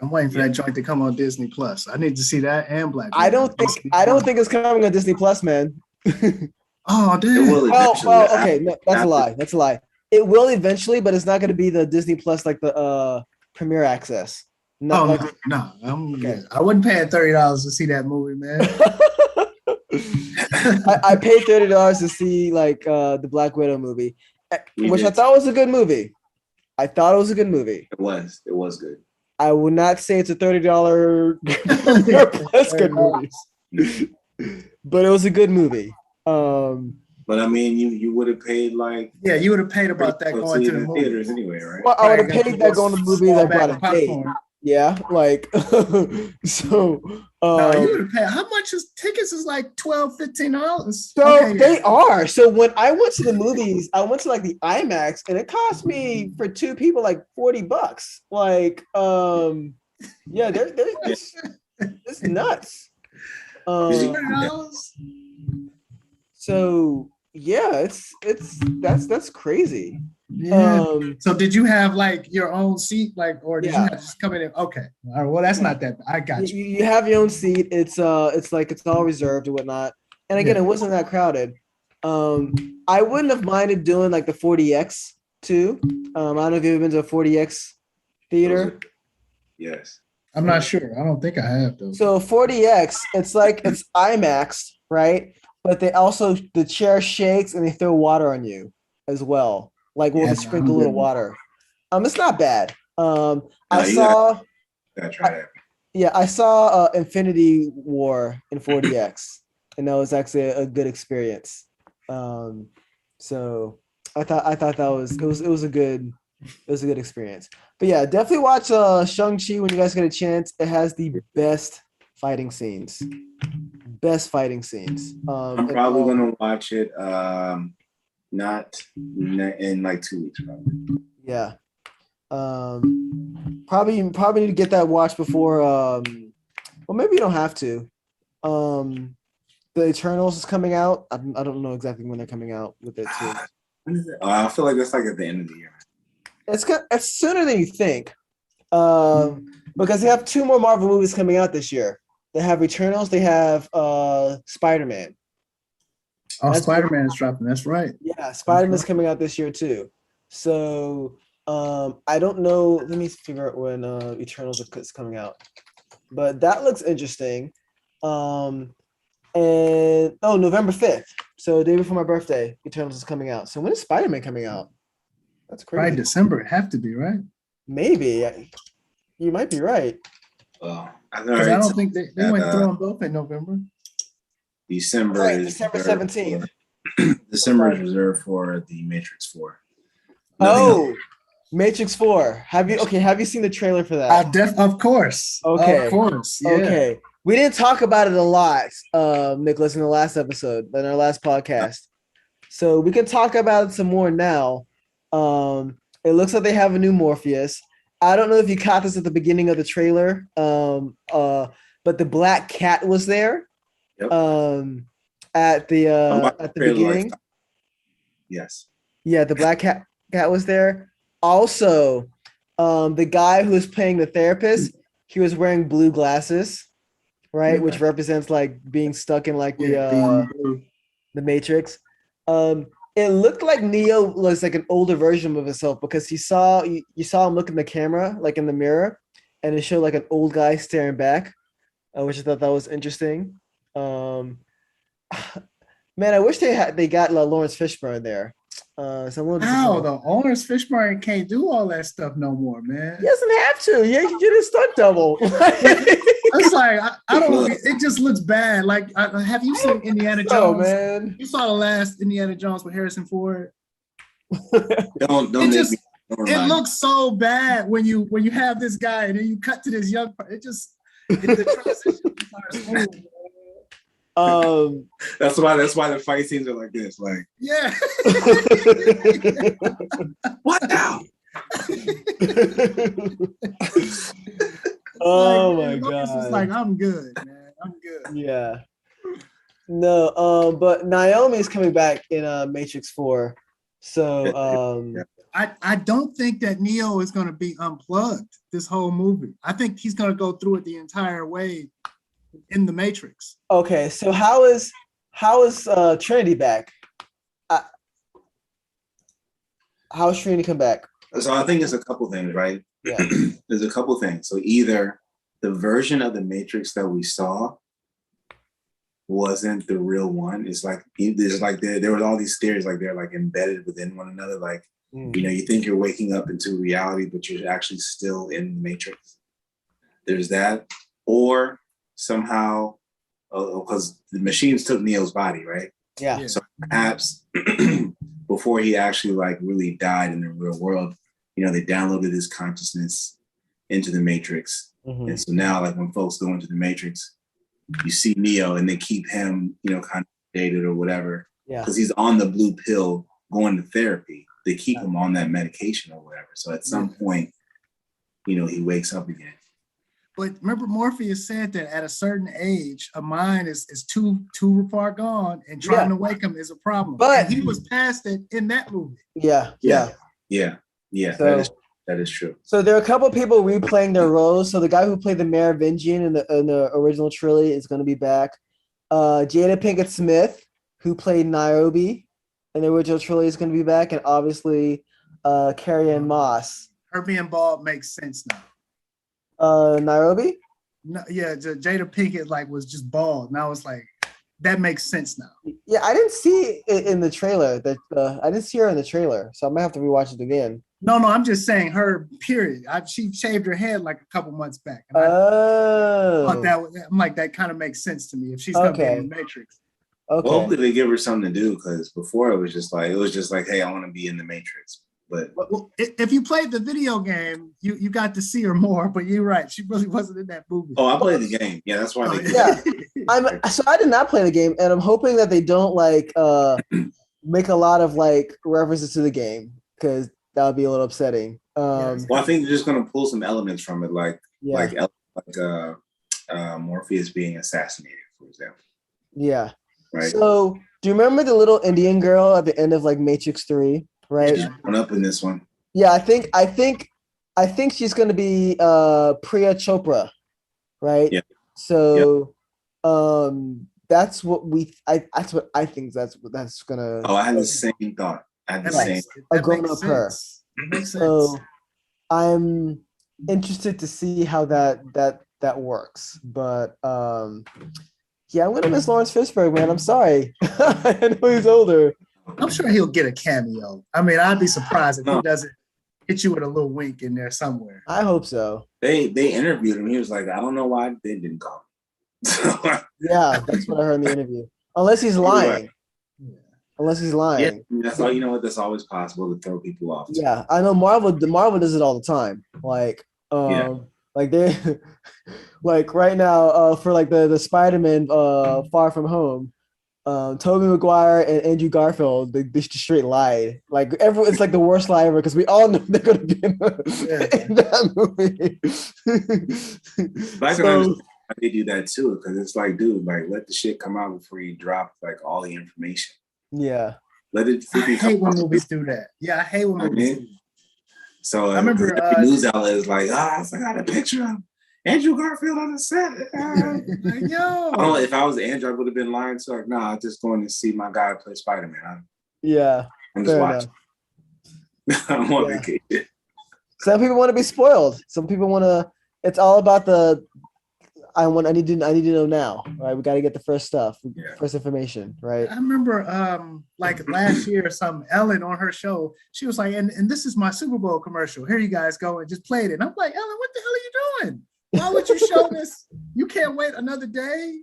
A: I'm waiting for that joint to come on Disney Plus. I need to see that and Black.
B: I don't think it's coming on Disney Plus, man.
A: Oh, dude.
B: Well, okay, no, that's a lie. That's a lie. It will eventually, but it's not going to be the Disney Plus like the Premier Access.
A: No. Okay. I wouldn't pay $30 to see that movie, man.
B: I paid $30 to see like the Black Widow movie, which I thought was a good movie. It was
C: good.
B: I would not say it's a $30 plus good movie, but it was a good movie.
C: But I mean, you would have paid like
A: you would have paid about that going to the
C: theaters anyway, right?
B: Well, I would have paid that going to the movies. I bought a date. Yeah, like so.
A: No, you would have paid. How much is tickets? Is like $12-15.
B: So they are. So when I went to the movies, I went to like the IMAX, and it cost me for two people like $40. Like, yeah, it's nuts. So yeah, that's crazy.
A: Yeah. So did you have like your own seat, like, or did you have just come in? Okay. All right. Well, that's not that. I got you.
B: You have your own seat. It's like it's all reserved and whatnot. And again, it wasn't that crowded. I wouldn't have minded doing like the 4DX too. I don't know if you've ever been to a 4DX theater.
C: Yes.
A: I'm not sure. I don't think I have though.
B: So 4DX, it's IMAX, right? But the chair shakes and they throw water on you as well. Like we'll sprinkle a little water. It's not bad. I saw Infinity War in 4DX, and that was actually a good experience. So I thought that was a good experience. But yeah, definitely watch Shang-Chi when you guys get a chance. It has the best fighting scenes. I'm
C: probably gonna watch it. Not in like 2 weeks, probably.
B: Yeah. Probably need to get that watched before. Well, maybe you don't have to. The Eternals is coming out. I don't know exactly when they're coming out with it too.
C: When is it? I feel like that's like at the end of the year.
B: It's sooner than you think. Because they have 2 more Marvel movies coming out this year. They have Eternals. They have Spider-Man.
A: Oh, Spider-Man is dropping. That's right.
B: Yeah, Spider-Man's coming out this year too. So I don't know. Let me figure out when Eternals is coming out. But that looks interesting. And November 5th. So the day before my birthday, Eternals is coming out. So when is Spider-Man coming out? That's crazy.
A: Right, December. It have to be, right?
B: Maybe. You might be right.
A: I don't think they went through them both in November.
C: December
B: 17th.
C: December is reserved for the Matrix 4.
B: Oh, Matrix 4. Have you seen the trailer for that?
A: Of course.
B: Okay.
A: Of course. Yeah.
B: Okay. We didn't talk about it a lot, Nicholas, in the last episode, in our last podcast. So we can talk about it some more now. It looks like they have a new Morpheus. I don't know if you caught this at the beginning of the trailer, but the black cat was there.
C: Yep.
B: At the beginning.
C: Yes.
B: Yeah, the black cat was there. Also, the guy who was playing the therapist, he was wearing blue glasses, right?
C: Okay.
B: Which represents like being stuck in like the Matrix. It looked like Neo was like an older version of himself because you saw him look in the camera, like in the mirror, and it showed like an old guy staring back, which I thought that was interesting. Man, I wish they got Lawrence Fishburne there.
A: The Lawrence Fishburne can't do all that stuff no more, man.
B: He doesn't have to. Yeah, you get a stunt double.
A: It's like I don't. It just looks bad. Like, have you seen Indiana Jones?
B: Oh man,
A: you saw the last Indiana Jones with Harrison Ford.
C: Don't
A: it looks so bad when you have this guy and then you cut to this young. The transition starts smooth.
C: That's why the fight scenes are like this. Like,
A: yeah.
C: What now?
B: Oh my god!
A: It's like, I'm good, man. I'm good.
B: Yeah. No. But Naomi's coming back in Matrix 4. So
A: I don't think that Neo is going to be unplugged this whole movie. I think he's going to go through it the entire way in the Matrix.
B: Okay, so how is Trinity back? How is Trinity come back?
C: So I think it's a couple things, right?
B: Yeah.
C: There's a couple things. So either the version of the Matrix that we saw wasn't the real one. It's like there was all these theories, like they're like embedded within one another. Like, you think you're waking up into reality, but you're actually still in the Matrix. There's that. Or somehow, because the machines took Neo's body, right?
B: Yeah.
C: So perhaps before he actually like really died in the real world, they downloaded his consciousness into the Matrix. Mm-hmm. And so now, like when folks go into the Matrix, you see Neo and they keep him, kind of dated or whatever.
B: Yeah.
C: Because he's on the blue pill going to therapy. They keep him on that medication or whatever. So at some point, he wakes up again.
A: But remember, Morpheus said that at a certain age, a mind is too far gone, and trying to wake him is a problem.
B: But
A: and he was past it in that movie.
C: Yeah. So, that is true.
B: So there are a couple of people replaying their roles. So the guy who played the Merovingian in the original trilogy is going to be back. Jada Pinkett Smith, who played Nairobi in the original trilogy, is going to be back, and obviously Carrie-Anne Moss.
A: Her being bald makes sense now.
B: Nairobi?
A: No, yeah, Jada Pinkett was just bald. Now it's like that makes sense now.
B: Yeah, I didn't see it in the trailer. I didn't see her in the trailer, so I might have to rewatch it again.
A: No, I'm just saying her. Period. She shaved her head like a couple months back. And I'm like, that kind of makes sense to me if she's gonna be in the Matrix.
B: Okay.
C: Well, hopefully they give her something to do, because before it was just like, hey, I want to be in the Matrix. But
A: if you played the video game, you got to see her more. But you're right, she really wasn't in that movie.
C: Oh, I played the game. Yeah, that's why.
B: So I did not play the game, and I'm hoping that they don't make a lot of references to the game, because that would be a little upsetting.
C: Well, I think they're just gonna pull some elements from it, like Morpheus being assassinated, for example.
B: Yeah.
C: Right.
B: So, do you remember the little Indian girl at the end of Matrix 3? Right.
C: She's going up in this one.
B: Yeah, I think she's going to be Priya Chopra, right?
C: Yeah.
B: So, that's what I think that's going to.
C: Oh, I had the same thought.
B: A grown-up her. So, I'm interested to see how that works, but yeah, I'm gonna miss Lawrence Fishburne, man. I'm sorry. I know he's older.
A: I'm sure he'll get a cameo. I mean, I'd be surprised if he doesn't hit you with a little wink in there somewhere.
B: I hope so.
C: They interviewed him. He was like, I don't know why they didn't call him.
B: Yeah, that's what I heard in the interview. Unless he's lying. unless he's
C: Yeah,
B: lying.
C: that's all. You know what? That's always possible to throw people off.
B: Yeah, I know Marvel does it all the time. Like, like they, like right now, for like the Spider-Man, Far From Home, Tobey Maguire and Andrew Garfield, they just straight lied. Like everyone, it's like the worst lie ever because we all know they're gonna be in that movie.
C: But I can understand why they do that too, because it's like, dude, like let the shit come out before you drop like all the information.
B: Yeah.
C: Let it.
A: I hate when movies do that. Yeah, I hate when movies do that.
C: So
A: I remember
C: news outlet is like, I got a picture of Andrew Garfield on the set.
A: like, yo.
C: I don't know, if I was Andrew, I would have been lying to like, I'm just going to see my guy play Spider-Man. I'm just watching. I'm on vacation.
B: Some people want to be spoiled. Some people want to. It's all about the. I need to know now, right? We got to get the first stuff, first information, right?
A: I remember like last year or something, Ellen on her show, she was like, and this is my Super Bowl commercial. Here you guys go, and just played it. And I'm like, Ellen, what the hell are you doing? Why would you show this? You can't wait another day.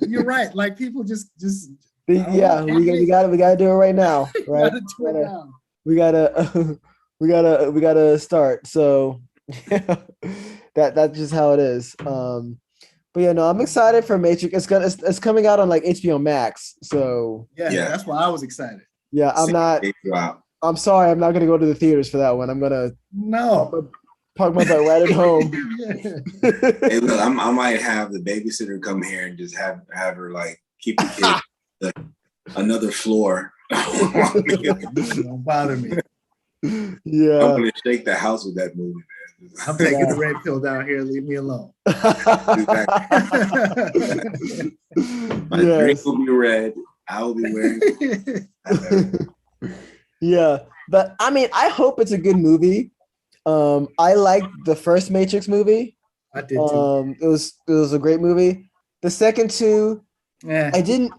A: You're right. Like people just
B: we gotta do it right now, right? We gotta start. So that's just how it is. But yeah, no, I'm excited for Matrix. It's coming out on like HBO Max. So
A: yeah, that's why I was excited.
B: Yeah, I'm sorry, I'm not gonna go to the theaters for that one. I'm gonna park my butt right at home.
C: Hey, look, I might have the babysitter come here and just have her like keep the kids another floor.
A: Don't bother me.
B: Yeah,
C: I'm gonna shake the house with that movie, man.
A: I'm taking the red pill down here. Leave me alone.
C: My drink will be red. I will be wearing.
B: Yeah, but I mean, I hope it's a good movie. I liked the first Matrix movie.
A: I did too.
B: It was a great movie. The second two, I didn't.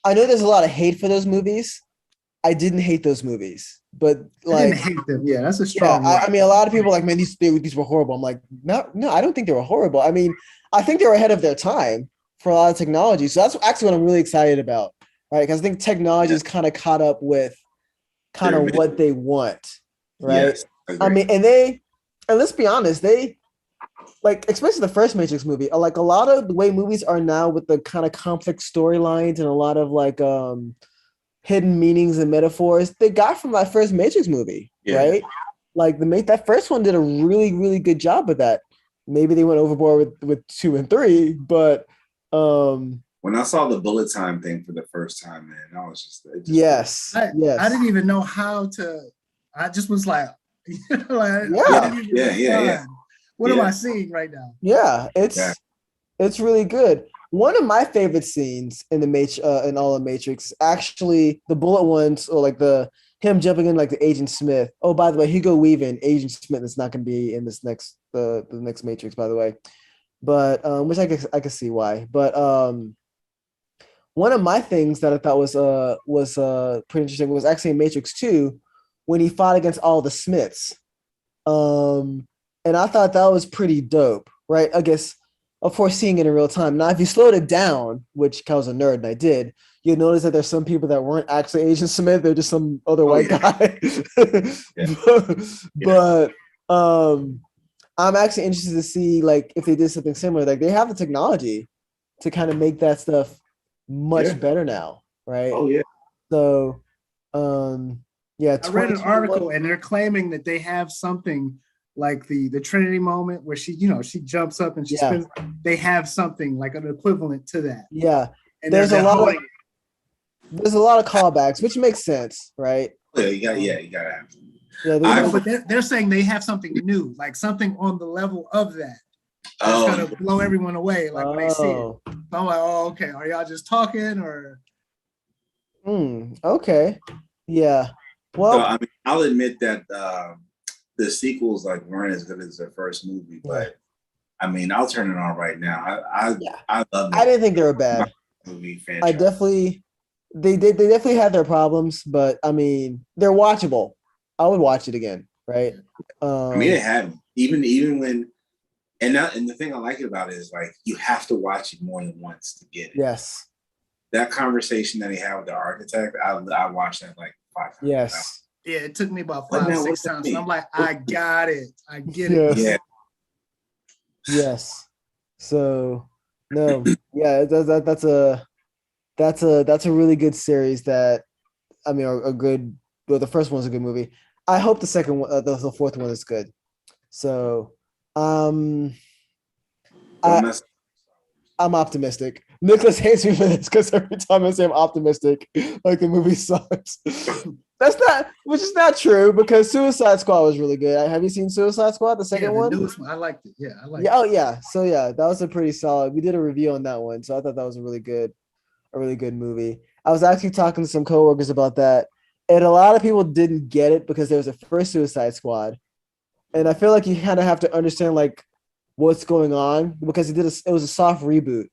B: I know there's a lot of hate for those movies. I didn't hate those movies, but like
A: I didn't hate them. Yeah, that's a strong.
B: Yeah, I mean, a lot of people are like, man, these were horrible. I'm like, no, I don't think they were horrible. I mean, I think they were ahead of their time for a lot of technology. So that's actually what I'm really excited about, right? Because I think technology is kind of caught up with kind of what they want, right?
C: Yes,
B: I mean, and let's be honest, they like, especially the first Matrix movie, like a lot of the way movies are now with the kind of complex storylines and a lot of like hidden meanings and metaphors they got from that first Matrix movie, right? Like that first one did a really, really good job with that. Maybe they went overboard with 2 and 3, but
C: when I saw the bullet time thing for the first time, man, I was just
B: yes.
A: I didn't even know how to. I just was like, what am I seeing right now?
B: Yeah, it's really good. One of my favorite scenes in in all of Matrix is actually the bullet ones, or like him jumping in like the Agent Smith. Oh, by the way, Hugo Weaving, Agent Smith is not going to be in this the next Matrix, by the way. But which I can see why. But one of my things that I thought was pretty interesting was actually in Matrix 2 when he fought against all the Smiths. And I thought that was pretty dope, right? I guess, of course, seeing it in real time. Now, if you slowed it down, which I was a nerd and I did, you'll notice that there's some people that weren't actually Agent Smith. They're just some other white guy. But I'm actually interested to see like if they did something similar. Like they have the technology to kind of make that stuff much better now, right?
C: Oh yeah.
B: So,
A: I read an article and they're claiming that they have something like the Trinity moment where she jumps up and she spins. They have something like an equivalent to that.
B: Yeah, and there's a lot of callbacks, which makes sense, right?
C: Yeah, you gotta have them.
B: Yeah,
A: but they're saying they have something new, like something on the level of that. That's gonna blow everyone away, like when they see it. So I'm like, okay, are y'all just talking or?
B: Okay, yeah. Well,
C: so, I mean, I'll admit that the sequels like weren't as good as the first movie, but I mean, I'll turn it on right now. I love it.
B: I didn't think they were bad.
C: Movie franchise.
B: They definitely had their problems, but I mean, they're watchable. I would watch it again, right?
C: I mean, it had even when, and the thing I like about it is like you have to watch it more than once to get it.
B: Yes.
C: that conversation that he had with the architect, I watched that like 5 times.
B: Yes.
A: Yeah, it took me about
C: What
A: 5,
C: now?
A: 6
C: What's that
A: times. And
C: mean?
A: I'm like, I got it. I get
B: Yes.
A: it.
C: Yeah.
B: Yes. So no, yeah, that's a really good series that I mean a good well the first one's a good movie. I hope the second one the fourth one is good. So
C: Don't
B: I
C: mess.
B: I'm optimistic. Nicholas hates me for this because every time I say I'm optimistic, like the movie sucks. Which is not true because Suicide Squad was really good. Have you seen Suicide Squad, the second
A: Yeah, the
B: one?
A: newest one. I liked it. Yeah, I liked
B: Yeah,
A: it.
B: oh yeah. So yeah, that was a pretty solid. We did a review on that one, so I thought that was a really good movie. I was actually talking to some coworkers about that, and a lot of people didn't get it because there was a first Suicide Squad, and I feel like you kind of have to understand like what's going on because it was a soft reboot,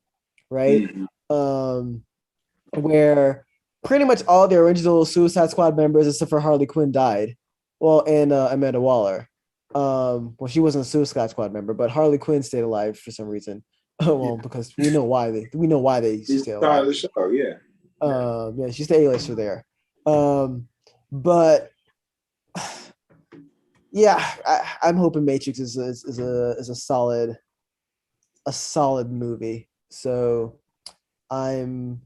B: right?
C: Mhm.
B: Where pretty much all the original Suicide Squad members except for Harley Quinn died. Well, and Amanda Waller. Well, she wasn't a Suicide Squad member, but Harley Quinn stayed alive for some reason. Well, because we know why she
C: He's
B: stayed
C: the star of
B: alive.
C: the show. Yeah.
B: Yeah, she's the A-lister there. But yeah, I'm hoping Matrix is a solid movie. So I'm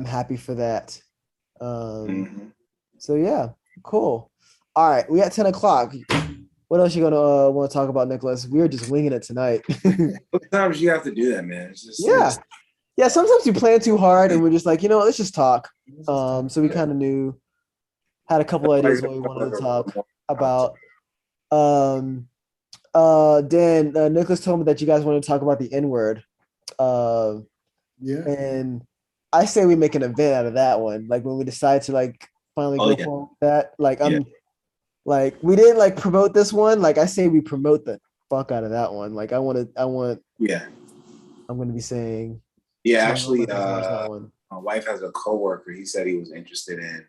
B: happy for that.
C: Mhm.
B: So yeah, cool. All right, we at 10 o'clock. What else you gonna want to talk about, Nicholas? We're just winging it tonight.
C: Sometimes you have to do that, man. It's just
B: Yeah. Yeah, sometimes you plan too hard and we're just like, let's just talk. So we kind of had a couple ideas what we wanted to talk about. Dan, Nicholas told me that you guys wanted to talk about the N-word.
A: Yeah.
B: And I say we make an event out of that one. Like when we decide to like finally go forward with that. Like I'm like we didn't like promote this one. Like I say we promote the fuck out of that one. Like I'm going to be saying
C: Actually,
B: that one.
C: my wife has a coworker. He said he was interested in.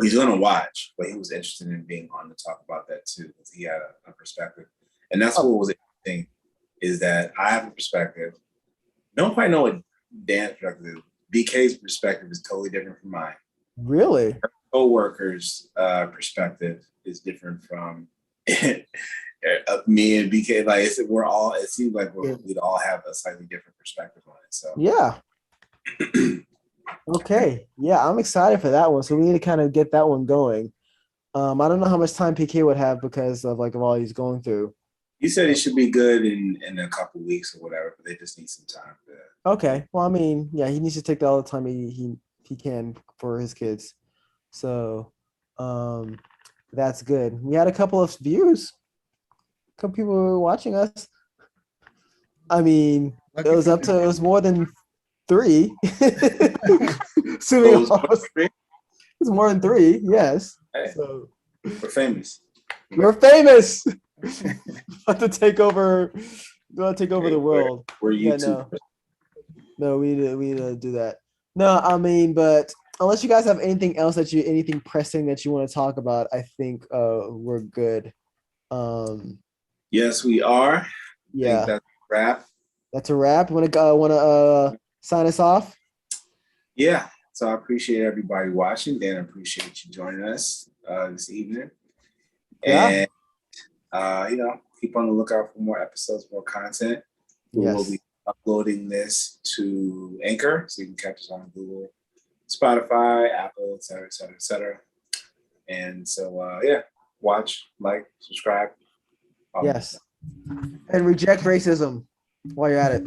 C: He's going to watch, but he was interested in being on to talk about that too, because he had a perspective, and that's what was interesting. Is that I have a perspective. Don't quite know what Dan's perspective is. BK's perspective is totally different from mine.
B: Really?
C: Her co-worker's perspective is different from me and BK. Like it seems like we'd all have a slightly different perspective on it. So
B: yeah. Okay. Yeah, I'm excited for that one. So we need to kind of get that one going. I don't know how much time PK would have because of all he's going through.
C: he said it should be good in a couple weeks or whatever, but they just need some time for that.
B: Okay. Well, I mean, yeah, he needs to take all the time he can for his kids. So that's good. We had a couple of views. A couple people were watching us. I mean, it was more than 3. Assuming it's more than 3, yes.
C: Hey,
B: so
C: we're famous.
B: We're famous. About to take over the world.
C: We're YouTube.
B: No, we need to do that. No, I mean, but unless you guys have anything else anything pressing that you want to talk about, I think we're good.
C: Yes, we are.
B: Yeah.
C: I think that's a wrap.
B: That's a wrap. Want to sign us off?
C: Yeah. So I appreciate everybody watching. Dan, I appreciate you joining us this evening.
B: Yeah.
C: And keep on the lookout for more episodes, more content. We will be uploading this to Anchor, so you can catch us on Google, Spotify, Apple, et cetera, et cetera, et cetera. And so, watch, like, subscribe.
B: Yes. And reject racism while you're at it.